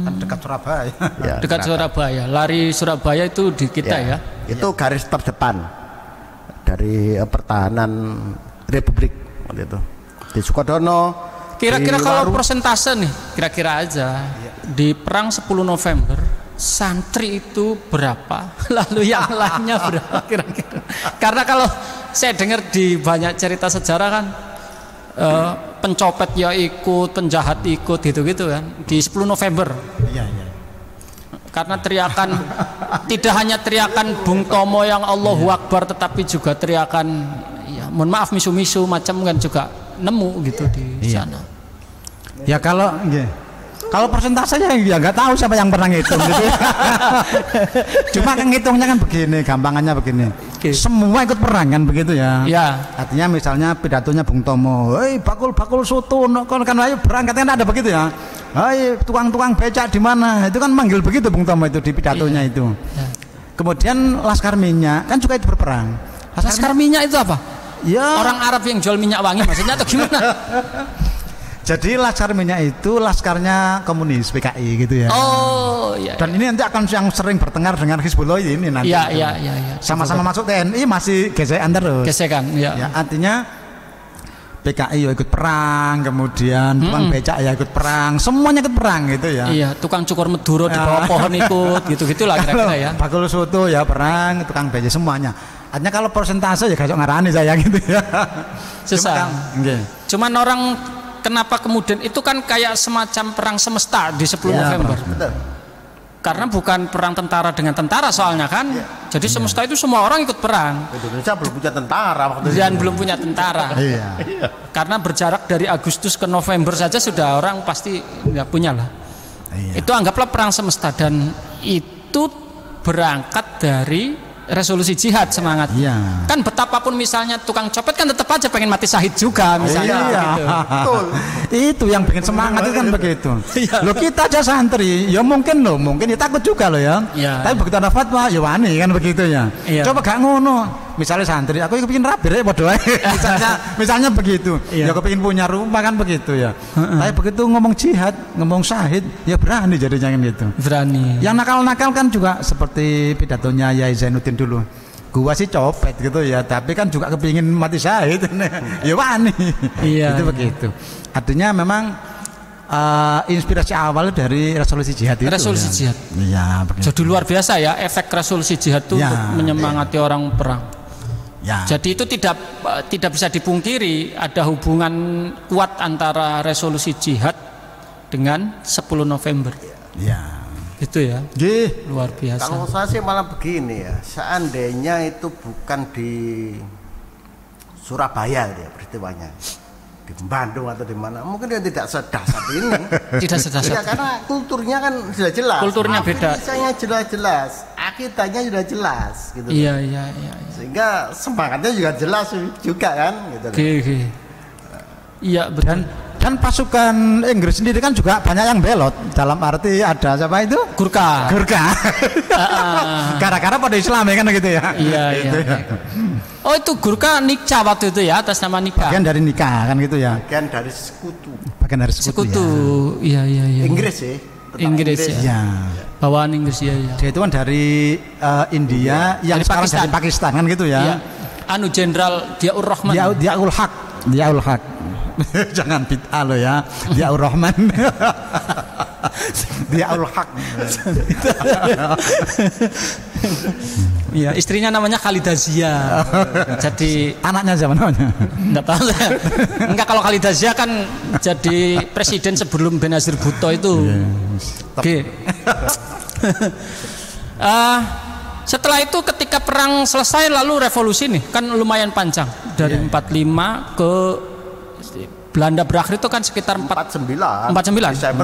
Kan dekat Surabaya. Ya, dekat neraka. Surabaya. Lari Surabaya itu di kita ya. Itu garis terdepan dari pertahanan Republik itu. Di Sukodono. Kira-kira kalau persentase nih, kira-kira aja di perang 10 November santri itu berapa, lalu yang lainnya berapa kira-kira? Karena kalau saya dengar di banyak cerita sejarah kan pencopet ya ikut, penjahat ikut gitu-gitu kan di 10 November. Karena teriakan tidak hanya teriakan Bung Tomo yang Allahu Akbar, tetapi juga teriakan ya mohon maaf misu-misu macam kan juga nemu gitu di sana. Ya kalau persentasenya ya nggak tahu siapa yang pernah ngitung gitu. Cuma kan ngitungnya kan begini, gampangannya begini. Semua ikut perang kan begitu ya. Artinya misalnya pidatonya Bung Tomo, "Hei bakul soto, kan ayo berangkat," kan ada begitu ya. "Hei tukang becak di mana?" Itu kan manggil begitu Bung Tomo itu di pidatonya itu. Kemudian Laskar Minyak kan juga itu berperang. Laskar Minyak itu apa? Ya. Orang Arab yang jual minyak wangi maksudnya atau gimana? Jadi Laskar Minyak itu laskarnya komunis PKI gitu ya. Dan ini nanti akan yang sering bertengkar dengan Hizbullah ini nanti. Iya. Sama-sama masuk TNI masih gesekan terus. Gesekan, ya. Artinya PKI ya ikut perang, kemudian tukang becak ya ikut perang, semuanya ikut perang gitu ya. Iya, tukang cukur Meduro di bawah pohon ikut, gitu-gitulah kira-kira ya. Bakul soto ya perang, tukang becak semuanya. Artinya kalau persentase ya gak ngarani saya gitu ya. Susah. Cuman orang kenapa kemudian itu kan kayak semacam perang semesta di 10 November. Betul. Karena bukan perang tentara dengan tentara soalnya kan. Jadi semesta itu semua orang ikut perang. Indonesia belum punya tentara waktu itu. Dan belum punya tentara. Iya. Karena berjarak dari Agustus ke November saja sudah orang pasti nggak punya lah. Itu anggaplah perang semesta dan itu berangkat dari resolusi jihad semangat. Kan betapapun misalnya tukang copet kan tetap aja pengen mati syahid juga misalnya. Gitu. Betul. Itu yang bikin semangat itu kan begitu. Lo kita aja santri, ya mungkin ya takut juga lo ya. Tapi begitu ada fatwa, ya wani kan begitu ya. Coba gak ngono. Misalnya santri, aku kepingin rapi ya bodoh. misalnya begitu. Ya kepingin punya rumah kan begitu ya. Tapi begitu ngomong jihad, ngomong syahid, ya berani jadinya gitu. Berani. Yang nakal-nakal kan juga seperti pidatonya Yai Zainuddin dulu. Gua sih copet gitu ya, tapi kan juga kepingin mati syahid. Ya wani. Itu begitu. Artinya memang inspirasi awal dari resolusi jihad itu. Resolusi jihad. Iya, begitu. Jadi luar biasa ya efek resolusi jihad itu untuk menyemangati orang perang. Jadi itu tidak bisa dipungkiri ada hubungan kuat antara resolusi jihad dengan 10 November. Itu ya. Luar biasa. Kalau saya sih malah begini ya, seandainya itu bukan di Surabaya ya peristiwanya, di Bandung atau di mana, mungkin dia tidak sedahsyat ini. Tidak sedahsyat. Ya, karena kulturnya kan sudah jelas. Kulturnya beda. Misalnya jelas, akidahnya sudah jelas, gitu. Iya. Sehingga semangatnya juga jelas juga kan, gitu. Iya betul. Dan pasukan Inggris sendiri kan juga banyak yang belot, dalam arti ada siapa itu? Gurkha. Gara-gara pada Islam ya kan gitu ya. Iya. Oh itu Gurkha Nika waktu itu ya, atas nama Nika. Bagian dari Nika kan gitu ya. Bagian dari sekutu. Iya. Inggris sih. Inggris ya. Bawaan Inggris ya. Dia itu kan dari India yang sekarang dari Pakistan kan gitu ya. Anu Jenderal Diaur Rahman. Diaul Haq. Jangan bid'ah lo ya. Diaur Rahman. Diaul Haq. Iya, istrinya namanya Khalidah Zia. Jadi anaknya siapa namanya? Enggak tahu saya. Enggak, kalau Khalidah Zia kan jadi presiden sebelum Benazir Bhutto itu. Setelah itu ketika perang selesai lalu revolusi nih kan lumayan panjang dari 45 ke Belanda berakhir itu kan sekitar 49.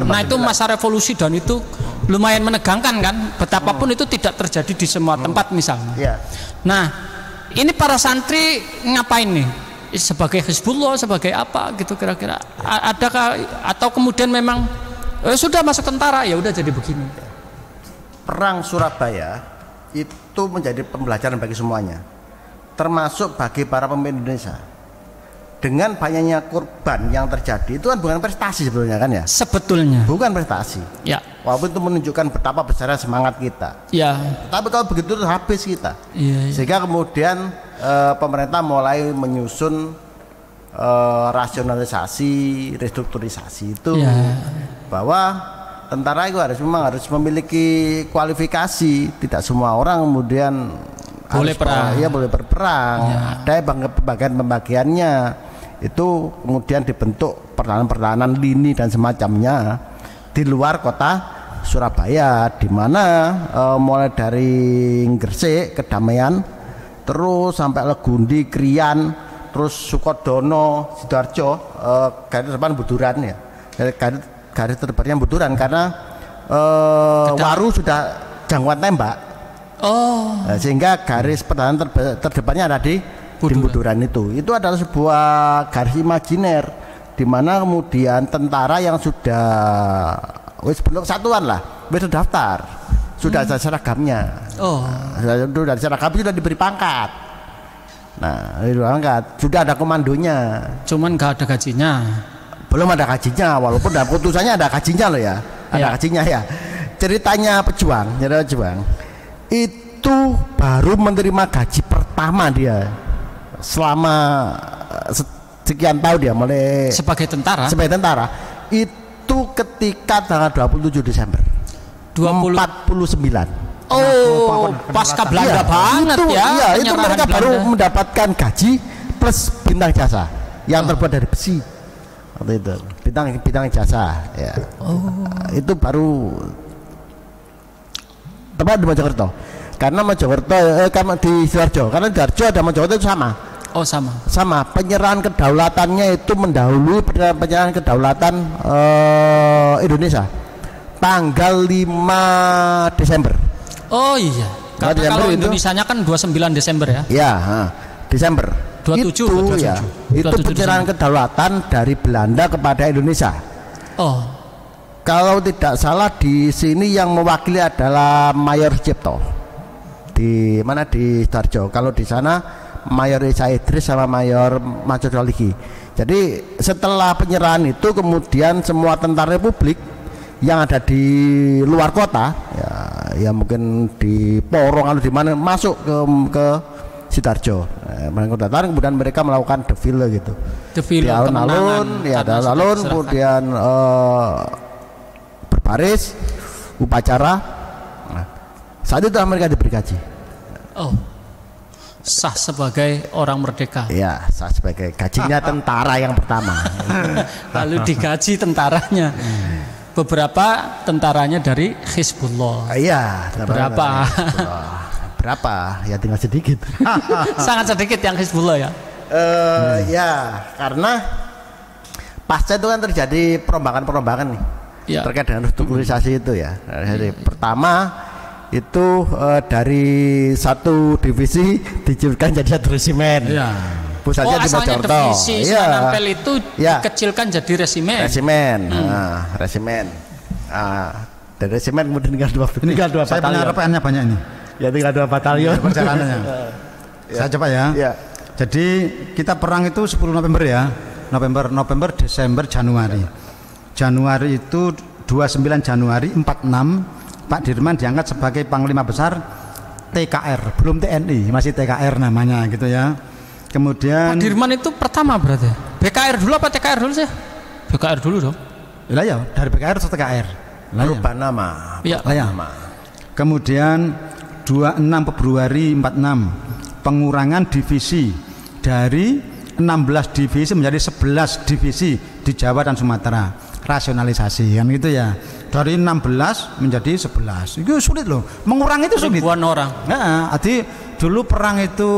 Nah itu masa revolusi dan itu lumayan menegangkan kan, betapapun itu tidak terjadi di semua tempat misalnya. Nah ini para santri ngapain nih? Sebagai Hizbullah, sebagai apa gitu kira-kira? Adakah atau kemudian memang sudah masuk tentara ya udah jadi begini? Perang Surabaya itu menjadi pembelajaran bagi semuanya, termasuk bagi para pemimpin Indonesia. Dengan banyaknya korban yang terjadi itu kan bukan prestasi sebetulnya kan ya? Sebetulnya bukan prestasi. Ya. Walaupun itu menunjukkan betapa besarnya semangat kita. Ya. Tapi kalau begitu habis kita. Ya. Sehingga kemudian pemerintah mulai menyusun rasionalisasi, restrukturisasi itu bahwa tentara itu memang harus memiliki kualifikasi. Tidak semua orang kemudian boleh perang. Ya boleh berperang. Ada pembagian-pembagiannya. Itu kemudian dibentuk pertahanan-pertahanan lini dan semacamnya di luar kota Surabaya, di mana mulai dari Gresik, Kedamaian, terus sampai Legundi, Krian, terus Sukodono, Sidoarjo, garis terdepan Buduran ya, garis terdepannya Buduran karena Waru sudah jangkauan tembak. Sehingga garis pertahanan terdepannya ada di Buduran itu adalah sebuah garis imajiner di mana kemudian tentara yang sudah bentuk satuan lah, sudah daftar, sudah ada seragamnya. Sudah ada seragam, sudah diberi pangkat. Nah, sudah ada komandonya. Cuman nggak ada gajinya. Belum ada gajinya, walaupun dalam putusannya ada gajinya loh ya, ada gajinya ya. Ceritanya pejuang itu baru menerima gaji pertama dia selama sekian tahun dia mulai sebagai tentara. Sebagai tentara itu ketika tanggal 27 Desember 49. Oh, pasca Belanda banget itu, ya. Iya, itu mereka Belanda. baru mendapatkan gaji plus bintang jasa yang terbuat dari besi. Waktu itu bintang jasa ya. Itu baru tepat di Mojokerto. Karena Mojokerto karena di Sidoarjo. Karena di Sidoarjo ada Mojokerto itu sama. Oh, sama. Penyerahan kedaulatannya itu mendahului penyerahan kedaulatan Indonesia. Tanggal 5 Desember. Oh iya. Karena kalau Indonesianya kan 29 Desember ya. Ya, Desember. 27 ya. Itu penyerahan kedaulatan dari Belanda kepada Indonesia. Oh. Kalau tidak salah di sini yang mewakili adalah Mayor Cipto. Di mana di Sidoarjo. Kalau di sana Mayor Isa Idris sama Mayor Mansur Soliki. Jadi setelah penyerahan itu kemudian semua tentara Republik yang ada di luar kota ya mungkin di Porong atau di mana masuk ke Sidoarjo. Kemudian mereka melakukan defile gitu. Defile alun-alun, ya alun-alun, kemudian berbaris upacara. Nah, saat itu mereka diberi gaji. Oh. Sah sebagai orang merdeka. Iya, sah sebagai gajinya tentara yang pertama. Lalu digaji tentaranya. Beberapa tentaranya dari Hizbullah. Iya, berapa? Ya tinggal sedikit. Sangat sedikit yang Hizbullah ya. Ya, karena pasca itu kan terjadi perombakan-perombakan nih. Ya. Terkait dengan strukturisasi itu ya. Jadi pertama itu dari satu divisi diculkan jadi satu resimen. Ya. Pusatnya di Mojokerto. Divisi Ampel itu dikecilkan jadi resimen. Resimen. Dan resimen kemudian tinggal dua batalion. Saya punya rekannya banyak ini. Ya tinggal 2 batalion perjalanannya. Saya coba ya. Jadi kita perang itu 10 November ya. November, Desember, Januari. Januari itu 29 Januari 46 Pak Dirman diangkat sebagai Panglima Besar TKR, belum TNI, masih TKR namanya gitu ya. Kemudian Pak Dirman itu pertama berarti BKR dulu apa TKR dulu sih? BKR dulu dong. Lah ya, dari BKR ke TKR. Berubah nama. Ya. Kemudian 26 Februari 46 pengurangan divisi dari 16 divisi menjadi 11 divisi di Jawa dan Sumatera. Rasionalisasi kan gitu ya. Dari 16 menjadi 11. Itu sulit loh. Mengurangi itu sulit. Ribuan orang. Nah, arti dulu perang itu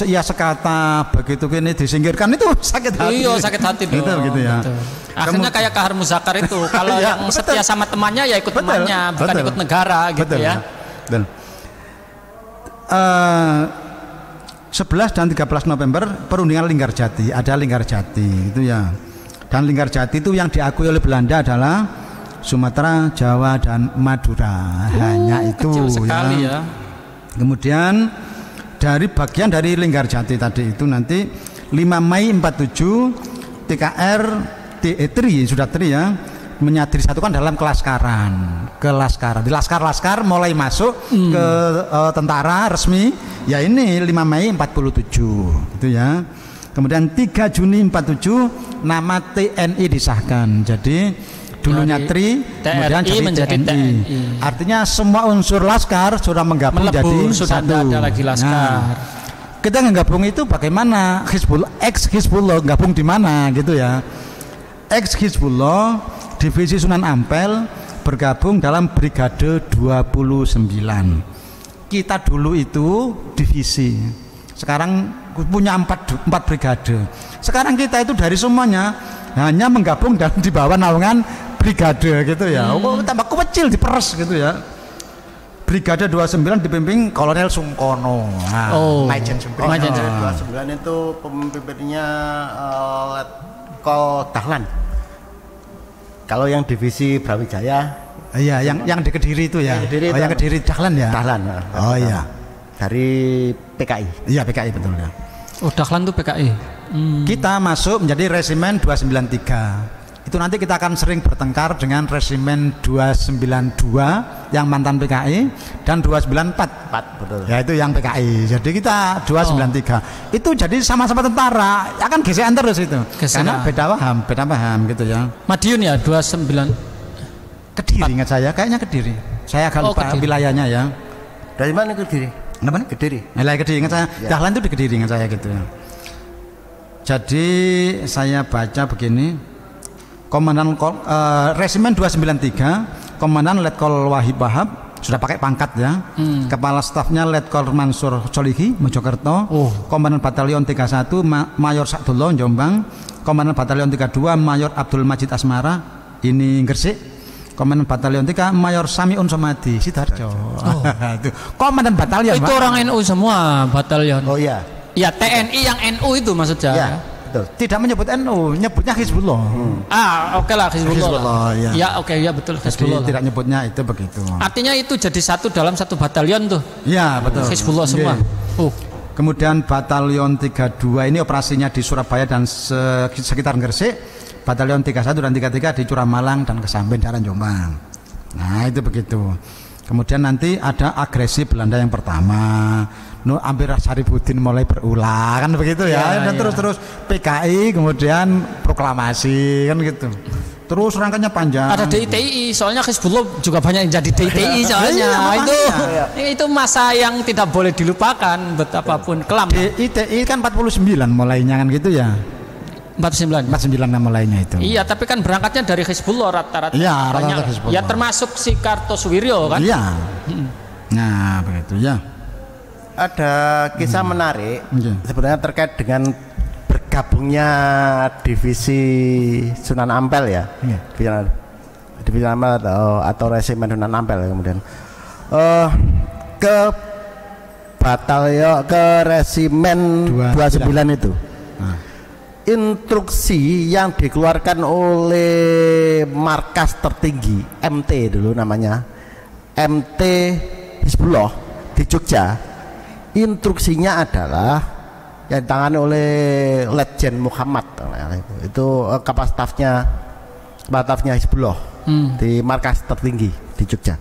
ya sekata, begitu kini disingkirkan itu sakit hati. Iya, sakit hati dong. Gitu ya. Betul. Akhirnya kayak Kahar Muzakar itu. Kalau yang setia sama temannya ya ikut temannya, bukan ikut negara gitu ya. Betul. 11 dan 13 November perundingan Linggarjati, ada Linggarjati itu ya. Dan Linggarjati itu yang diakui oleh Belanda adalah Sumatera, Jawa dan Madura. Hanya itu kecil sekali ya. Kemudian dari bagian dari Linggarjati tadi itu nanti 5 Mei 47 TKR sudah tri ya, menyatu disatukan dalam kelaskaran. Di laskar mulai masuk ke tentara resmi ya ini 5 Mei 47 itu ya. Kemudian 3 Juni 47 nama TNI disahkan. Jadi dulunya TRI kemudian jadi TNI. Artinya semua unsur laskar sudah menggabung jadi sudah satu. Ada lagi laskar. Nah, kita menggabung itu bagaimana? Hizbullah gabung di mana gitu ya. Hizbullah divisi Sunan Ampel bergabung dalam Brigade 29. Kita dulu itu divisi. Sekarang punya 4 brigade. Sekarang kita itu dari semuanya hanya menggabung dan di bawah naungan brigade gitu ya. Tambah kecil diperes gitu ya. Brigade 29 dipimpin Kolonel Sungkono. Majen 29 itu pemimpinnya Kol Dahlan. Kalau yang divisi Brawijaya, iya, yang di Kediri itu ya. Yang Kediri Dahlan ya. Dahlan. Oh iya. Dari PKI. Iya, PKI betul ya. Oh, Dahlan itu PKI. Kita masuk menjadi resimen 293. itu nanti kita akan sering bertengkar dengan resimen 292 yang mantan PKI dan 294 betul. ya itu yang PKI. Jadi kita 293 itu jadi sama-sama tentara akan gesekan terus itu karena beda paham gitu ya. Madiun ya 29 Kediri ingat saya, kayaknya Kediri, saya agak lupa wilayahnya ya. Dari mana Kediri? Namanya Kediri. Wilayah Kediri ingat saya, Dahlan itu di Kediri ingat saya gitu. Jadi saya baca begini, Komandan Resimen 293, Komandan Letkol Wahib Wahab sudah pakai pangkat ya. Kepala stafnya Letkol Mansur Solihi Mojokerto. Komandan Batalion 31 Mayor Sakdullah Jombang. Komandan Batalion 32 Mayor Abdul Majid Asmara ini Gresik. Komandan Batalion 3 Mayor Samiun Somadi Sidoarjo. Itu komandan batalion. Itu orang NU semua batalion. Oh iya. Ya TNI yang NU itu maksudnya. Ya, betul. Tidak menyebut NU, nyebutnya Hizbullah. Oke lah Hizbullah. Ya. Ya oke ya betul Hizbullah. Tidak nyebutnya itu begitu. Artinya itu jadi satu dalam satu batalion tuh. Ya betul. Hizbullah semua. Kemudian Batalion 32 ini operasinya di Surabaya dan sekitar Gresik. Batalion 31 dan 33 di Curamalang dan Kesamben daerah Jombang. Nah itu begitu. Kemudian nanti ada agresi Belanda yang pertama. Amir Syarifuddin mulai berulang kan begitu ya. Dan terus PKI kemudian proklamasi kan gitu. Terus rangkanya panjang. Ada DITI, soalnya Hizbullah juga banyak yang jadi DITI soalnya. Itu masa yang tidak boleh dilupakan betapapun kelam. DITI kan 49 mulainya kan gitu ya. 49 mulainya itu. Iya, tapi kan berangkatnya dari Hizbullah rata-rata. Iya, rata-rata Hizbullah. Ya termasuk si Kartosuwiryo kan. Iya. Nah, begitu ya. Ada kisah menarik sebenarnya terkait dengan bergabungnya divisi Sunan Ampel ya. Divisi Ampel atau resimen Sunan Ampel kemudian ke batalion ke resimen 29 itu. Instruksi yang dikeluarkan oleh markas tertinggi MT dulu namanya MT Hizbullah di Jogja, instruksinya adalah yang ditangani oleh Letjen Muhammad itu kepala stafnya Hizbullah di markas tertinggi di Jogja.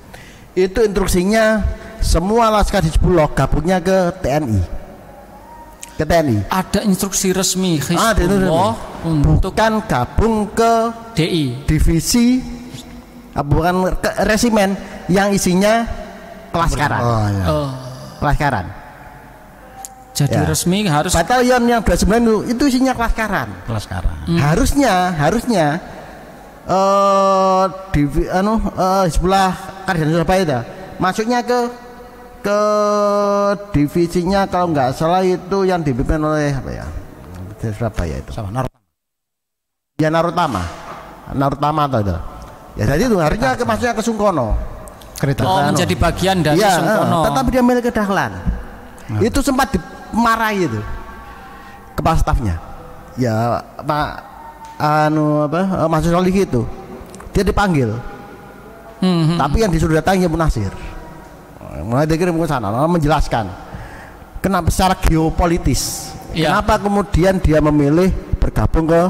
Itu instruksinya semua laskar Hizbullah gabungnya ke TNI. Ada instruksi resmi Hizbullah bukan gabung ke DI divisi bukan ke resimen yang isinya kelaskaran. Kelaskaran. Jadi resmi harus batalion yang 29 itu isinya kelaskaran. Harusnya Hizbullah Kardian Surabaya itu masuknya ke divisinya kalau nggak salah itu yang dipimpin oleh apa ya di Surabaya itu Narutama atau itu ya jadi itu harusnya masuknya ke Sungkono menjadi bagian dari Sungkono tetapi dia milik ke Dahlan. Itu sempat dimarahi itu kepala stafnya ya Pak Mansur Solihi itu dia dipanggil tapi yang disuruh datang ya Munasir. Mulai dikirim ke sana menjelaskan kenapa secara geopolitis kenapa kemudian dia memilih bergabung ke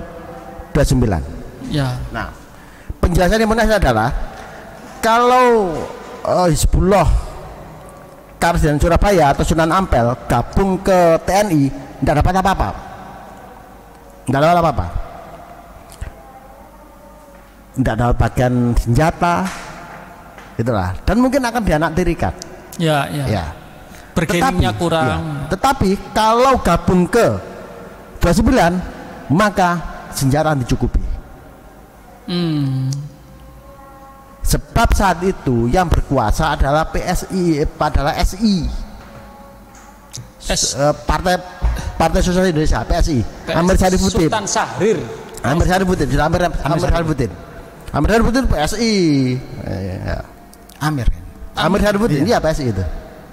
29 ya. Nah penjelasan yang menarik adalah kalau Hizbullah Kardian Surabaya atau Sunan Ampel gabung ke TNI tidak dapat apa-apa, tidak dapat bagian senjata itulah, dan mungkin akan dianaktirikan. Ya. Bergeningnya kurang. Tetapi kalau gabung ke 29 maka senjata dicukupi. Sebab saat itu yang berkuasa adalah PSI, adalah SI. Partai Sosialis Indonesia, PSI. Amir Syarifuddin. Sultan Syahrir. Amir Syarifuddin PSI. Amir Syarifuddin iya PSI itu.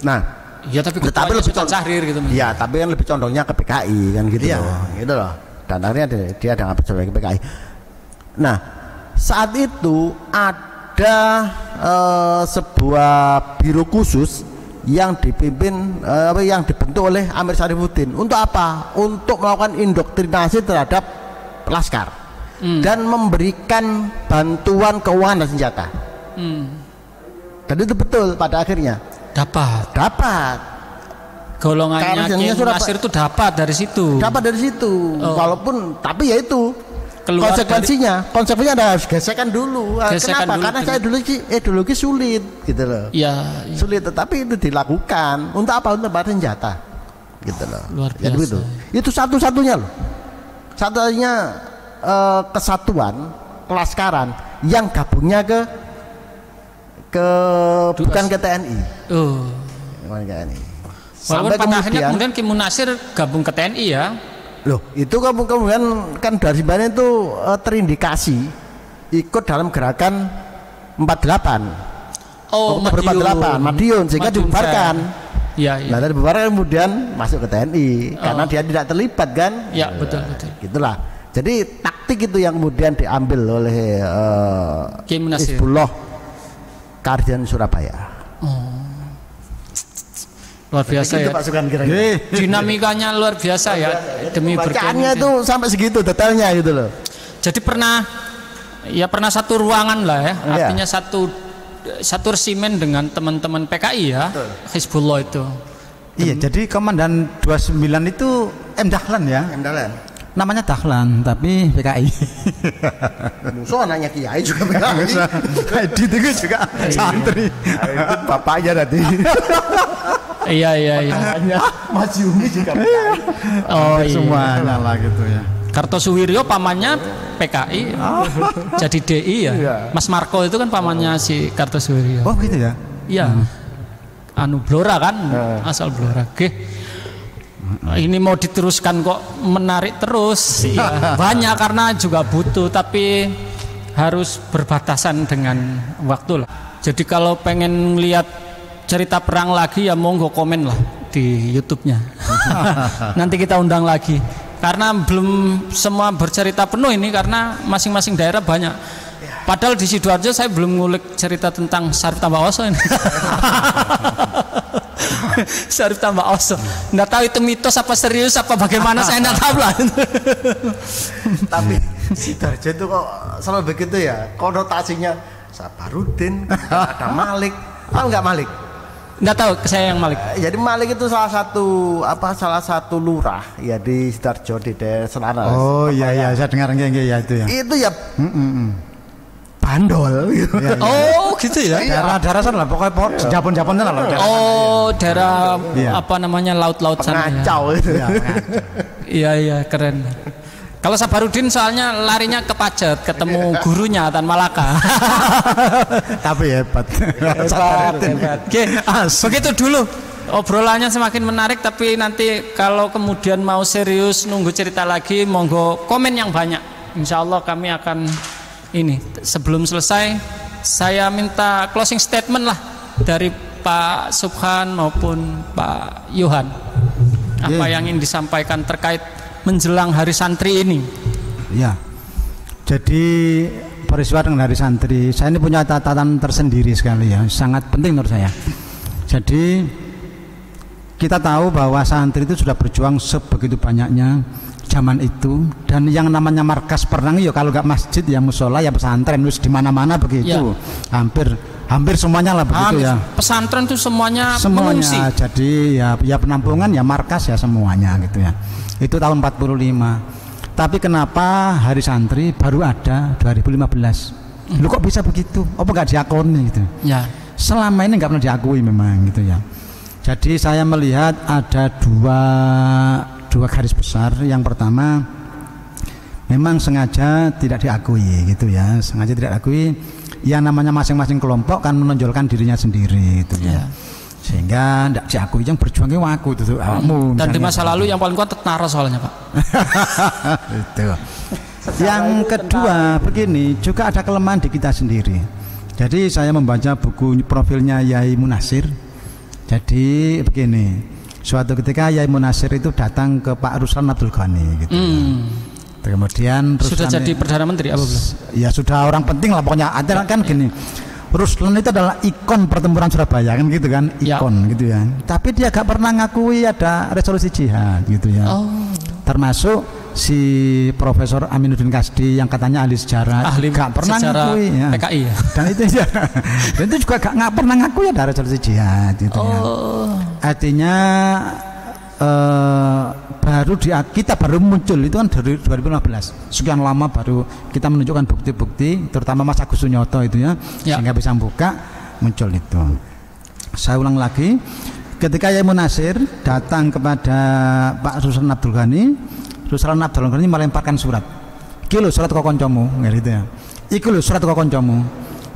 Nah, ya tapi lebih Sultan Syahrir gitu. Iya, tapi kan lebih condongnya ke PKI kan gitu gitu loh. Dan akhirnya dia ada ngambil ke PKI. Nah, saat itu ada sebuah biro khusus yang dipimpin yang dibentuk oleh Amir Syarifuddin. Untuk apa? Untuk melakukan indoktrinasi terhadap laskar. dan memberikan bantuan keuangan dan senjata. Dan itu betul pada akhirnya dapat golongannya Kiai Munasir itu dapat dari situ. Walaupun tapi ya itu konsekuensinya ada gesekan dulu. Kenapa? Dulu, karena saya ideologi sulit gitu loh. Ya. Sulit, tetapi itu dilakukan untuk apa? Untuk senjata gitu loh. Luar biasa. Jadi itu satu-satunya loh. Satu-satunya kesatuan kelaskaran yang gabungnya bukan ke TNI. Bukan ke TNI. Walaupun pada akhirnya kemudian Ki Munasir gabung ke TNI ya. Loh, itu kemudian kan dari sebenarnya itu terindikasi ikut dalam gerakan 48. Madiun sehingga dibubarkan. Iya. Nah, dari dibubarkan kemudian masuk ke TNI karena dia tidak terlibat kan? Ya, betul. Gitulah. Jadi taktik itu yang kemudian diambil oleh Hizbullah Kardian Surabaya. Luar biasa ya. Pasukan kira-kira. Dinamikanya luar biasa ya. Demi bacaannya itu sampai segitu detailnya gitu loh. Jadi pernah satu ruangan lah ya. Artinya satu resimen dengan teman-teman PKI ya. Hizbullah itu. Iya, jadi komandan 29 itu M Dahlan ya. Namanya Dahlan tapi PKI. Musuh anaknya Kiai juga PKI. Di itu juga santri. Itu bapaknya tadi. Iya. Mas Yumi juga PKI. Semuanya lah gitu ya. Kartosuwiryo pamannya PKI, jadi DI ya. Mas Marco itu kan pamannya si Kartosuwiryo. Oh gitu ya. Iya. Blora kan, asal Blora. Oke. Ini mau diteruskan kok menarik terus. Iya. Banyak karena juga butuh, tapi harus berbatasan dengan waktu lah. Jadi kalau pengen lihat cerita perang lagi ya monggo komen lah di YouTube-nya. Nanti kita undang lagi. Karena belum semua bercerita penuh ini karena masing-masing daerah banyak. Padahal di Sidoarjo saya belum ngulik cerita tentang Syarif Tambah Oso ini. Syarif Tambah Oso. Nggak tahu itu mitos apa serius apa bagaimana saya nggak tahu lah. Tapi Sidoarjo itu kok selalu begitu ya. Konotasinya Sabarudin, ada Malik. Tahu nggak Malik? Nggak tahu, saya yang Malik. Jadi Malik itu salah satu lurah ya di Sidoarjo di daerah Selanas. Oh iya, saya dengar ya itu ya. Itu ya bandol gitu. Oh gitu ya. Daerah sana lah pokoknya Japon sana lah. Daerah apa namanya laut-laut sana. Pengacau itu. Iya keren. Kalau Sabarudin soalnya larinya ke Pacet, ketemu gurunya Tan Malaka. Tapi hebat. Oke, begitu dulu. Obrolannya semakin menarik, tapi nanti kalau kemudian mau serius nunggu cerita lagi, monggo komen yang banyak. Insya Allah kami akan ini. Sebelum selesai, saya minta closing statement lah dari Pak Subhan maupun Pak Yohan. Apa yang ingin disampaikan terkait menjelang Hari Santri ini? Ya, jadi peristiwa dengan Hari Santri, saya ini punya catatan tersendiri sekali ya, sangat penting menurut saya. Jadi kita tahu bahwa santri itu sudah berjuang sebegitu banyaknya zaman itu, dan yang namanya markas perang ya kalau nggak masjid ya musola ya pesantren, terus di mana-mana begitu. Ya. Hampir semuanya lah begitu ya. Pesantren itu semuanya mengungsi. Jadi ya penampungan ya markas ya semuanya gitu ya. Itu tahun 45. Tapi kenapa Hari Santri baru ada 2015? Lu kok bisa begitu? Apa nggak diakoni gitu? Ya. Selama ini nggak pernah diakui memang gitu ya. Jadi saya melihat ada dua garis besar. Yang pertama memang sengaja tidak diakui gitu ya, sengaja tidak diakui. Ya namanya masing-masing kelompok kan menonjolkan dirinya sendiri gitu ya. Sehingga tidak diakui yang berjuangnya waku itu awakmu. Dan di masa lalu yang paling kuat tentara soalnya Pak. Itu. Yang kedua begini, juga ada kelemahan di kita sendiri. Jadi saya membaca buku profilnya Yai Munasir. Jadi begini, suatu ketika Yai Munasir itu datang ke Pak Ruslan Abdul Ghani gitu. Kemudian sudah jadi Perdana Menteri apa belum? Ya sudah orang penting lah pokoknya. Ada kan gini, Ruslan itu adalah ikon pertempuran Surabaya kan gitu kan, ikon gitu ya. Tapi dia gak pernah ngakui ada resolusi jihad gitu ya. Termasuk si Profesor Aminuddin Kasdi yang katanya ahli sejarah gak pernah ngakui ya. PKI ya. Dan itu ya. Dan itu juga gak pernah ngaku ya ada resolusi jihad gitu ya. Artinya kita baru muncul itu kan dari 2015. Sekian lama baru kita menunjukkan bukti-bukti terutama Mas Agus Sunyoto itu ya. Sehingga bisa membuka muncul itu. Saya ulang lagi, ketika Yai Munasir datang kepada Pak Ruslan Abdul Ghani melemparkan surat. Iki lho surat kok kancamu, gitu ya. Iki lho surat kok kancamu.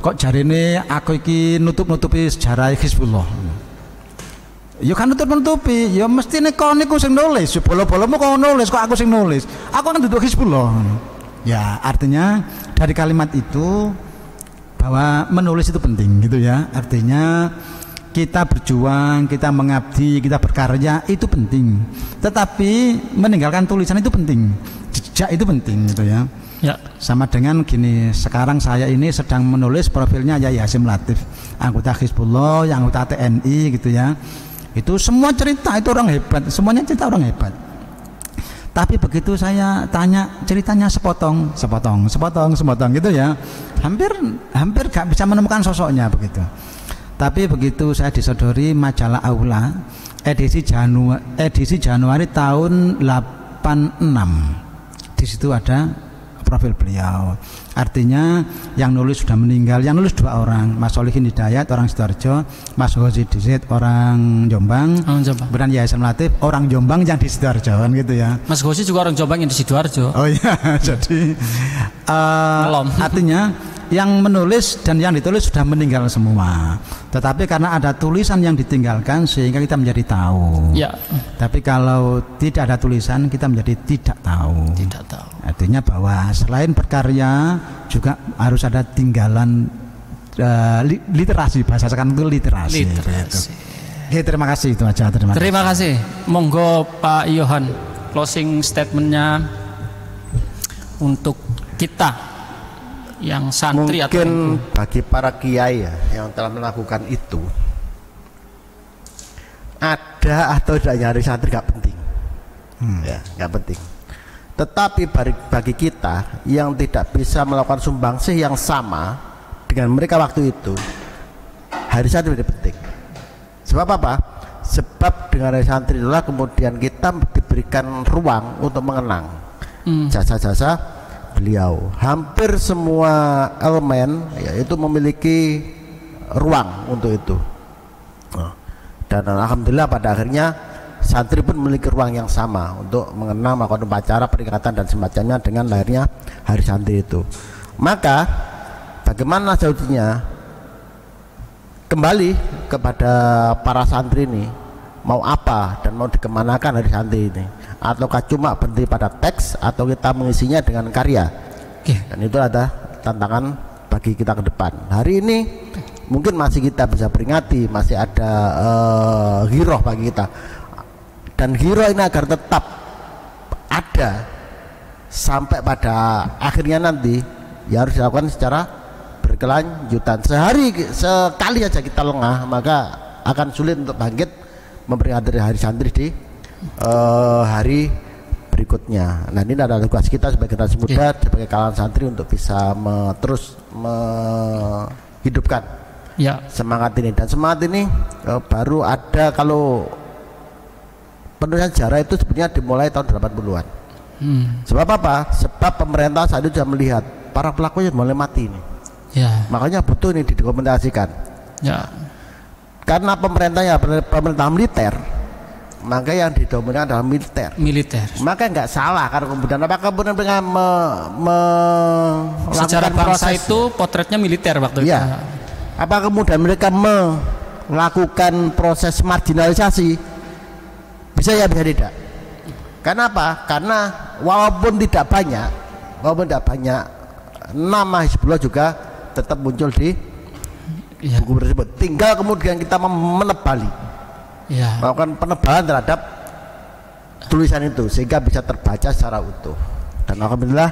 Kok jarine aku iki nutup-nutupi sejarah Hizbullah. Ya kan nutup-nutupi, ya mestine kon niku sing nulis, bolo-bolomu kok nulis, kok aku sing nulis. Aku kan duduk Hizbullah. Ya, artinya dari kalimat itu bahwa menulis itu penting gitu ya. Artinya kita berjuang, kita mengabdi, kita berkarya itu penting. Tetapi meninggalkan tulisan itu penting. Jejak itu penting gitu ya. Ya. Sama dengan gini, sekarang saya ini sedang menulis profilnya Yai Hasyim Latif, anggota Hizbullah, anggota TNI gitu ya. Itu semua cerita itu orang hebat, semuanya cerita orang hebat. Tapi begitu saya tanya ceritanya sepotong gitu ya. Hampir gak bisa menemukan sosoknya begitu. Tapi begitu saya disodori majalah Aula edisi Januari tahun 86. Di situ ada profil beliau. Artinya yang nulis sudah meninggal, yang nulis 2 orang, Mas Solihin Hidayat orang Sidoarjo, Mas Ghazi Dizid orang Jombang. Kemudian Yai Hasyim Latif orang Jombang yang di Sidoarjo kan gitu ya. Mas Ghazi juga orang Jombang yang di Sidoarjo. Oh iya, jadi artinya yang menulis dan yang ditulis sudah meninggal semua. Tetapi karena ada tulisan yang ditinggalkan sehingga kita menjadi tahu. Ya. Tapi kalau tidak ada tulisan kita menjadi tidak tahu. Tidak tahu. Artinya bahwa selain berkarya juga harus ada tinggalan literasi, bahasa sekarang itu literasi. Oke, terima kasih itu aja. Terima kasih. Monggo Pak Yohan closing statementnya untuk kita yang santri mungkin bagi para kiai ya yang telah melakukan itu ada atau tidaknya hari santri gak penting ya gak penting, tetapi bagi kita yang tidak bisa melakukan sumbangsih yang sama dengan mereka waktu itu, hari santri lebih penting. Sebab apa? Sebab dengan hari santri itulah kemudian kita diberikan ruang untuk mengenang jasa-jasa beliau. Hampir semua elemen yaitu memiliki ruang untuk itu. Dan alhamdulillah pada akhirnya santri pun memiliki ruang yang sama untuk mengenang, melakukan upacara peringatan dan semacamnya dengan lahirnya hari santri itu. Maka bagaimana solusinya? Kembali kepada para santri ini, mau apa dan mau dikemanakan hari santri ini, ataukah cuma berhenti pada teks atau kita mengisinya dengan karya. Dan itu ada tantangan bagi kita ke depan. Hari ini mungkin masih kita bisa peringati, masih ada giroh bagi kita, dan giroh ini agar tetap ada sampai pada akhirnya nanti ya harus dilakukan secara berkelanjutan. Sekali aja kita lengah maka akan sulit untuk bangkit memperingati hari santri di hari berikutnya. Nah, ini adalah tugas kita sebagai generasi muda, sebagai kalangan santri untuk bisa terus menghidupkan semangat ini. Dan semangat ini baru ada kalau penulisan sejarah itu sebenarnya dimulai tahun 80-an. Sebab apa? Sebab pemerintah saat itu sudah melihat para pelakunya mulai mati ini. Makanya butuh ini didokumentasikan. Karena pemerintahnya pemerintah militer, maka yang didominasi adalah militer. Maka nggak salah karena kemudian apakah kemudian secara bangsa itu potretnya militer waktu itu. Apa kemudian mereka melakukan proses marginalisasi? Bisa ya, bisa tidak. Karena apa? Karena walaupun tidak banyak nama Hizbullah juga tetap muncul di buku tersebut. Tinggal kemudian kita menebali, melakukan penebalan terhadap tulisan itu sehingga bisa terbaca secara utuh. Dan alhamdulillah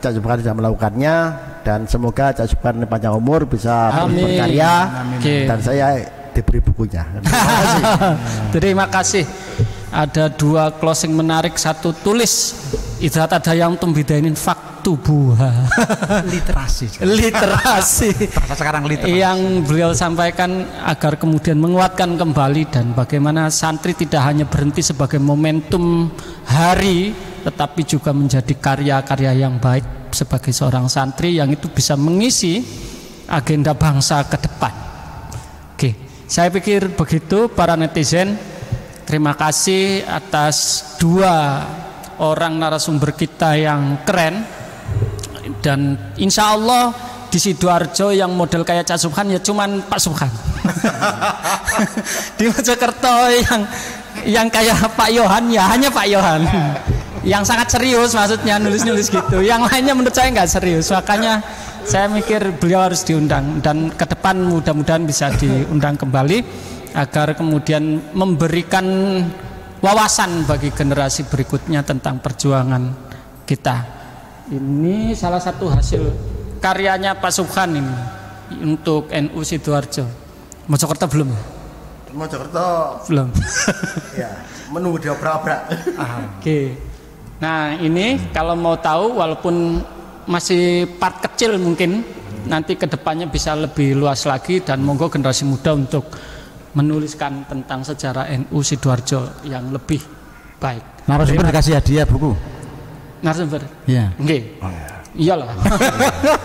Cak Zulfikar sudah melakukannya, dan semoga Cak Zulfikar panjang umur bisa berkarya dan saya diberi bukunya. Terima kasih ada 2 closing menarik, 1 tulis idza tadayantum bidainin faktubuha. literasi sekarang literasi yang beliau sampaikan agar kemudian menguatkan kembali, dan bagaimana santri tidak hanya berhenti sebagai momentum hari, tetapi juga menjadi karya-karya yang baik sebagai seorang santri yang itu bisa mengisi agenda bangsa ke depan. Oke, saya pikir begitu para netizen. Terima kasih atas 2 orang narasumber kita yang keren, dan insya Allah di Sidoarjo yang model kayak Cak Subhan ya cuman Pak Subhan. Di Mojokerto yang kayak Pak Yohan ya hanya Pak Yohan. Yang sangat serius maksudnya nulis-nulis gitu. Yang lainnya menurut saya nggak serius. Makanya saya mikir beliau harus diundang, dan ke depan mudah-mudahan bisa diundang kembali agar kemudian memberikan wawasan bagi generasi berikutnya tentang perjuangan kita. Ini salah satu hasil karyanya Pak Subhan ini untuk NU Sidoarjo. Mojokerto belum? Mojokerto belum. Ya, menunggu diobrak-obrak. Oke. Nah, ini kalau mau tahu walaupun masih part kecil mungkin nanti kedepannya bisa lebih luas lagi, dan monggo generasi muda untuk menuliskan tentang sejarah NU Sidoarjo yang lebih baik. Narasumber dikasih hadiah buku. Narasumber? Iya. Oke. Iyalah.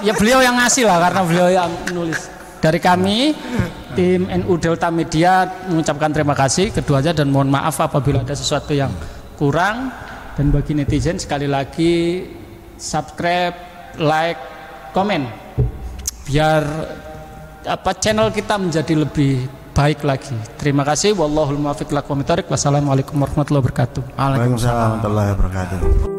Ya beliau yang ngasih lah karena beliau yang nulis. Dari kami tim NU Delta Media mengucapkan terima kasih keduanya, dan mohon maaf apabila ada sesuatu yang kurang. Dan bagi netizen sekali lagi subscribe, like, komen biar channel kita menjadi lebih baik lagi. Terima kasih. Wallahul muwaffiq ila aqwamit thoriq. Wassalamualaikum warahmatullahi wabarakatuh. Waalaikumsalam warahmatullahi wabarakatuh.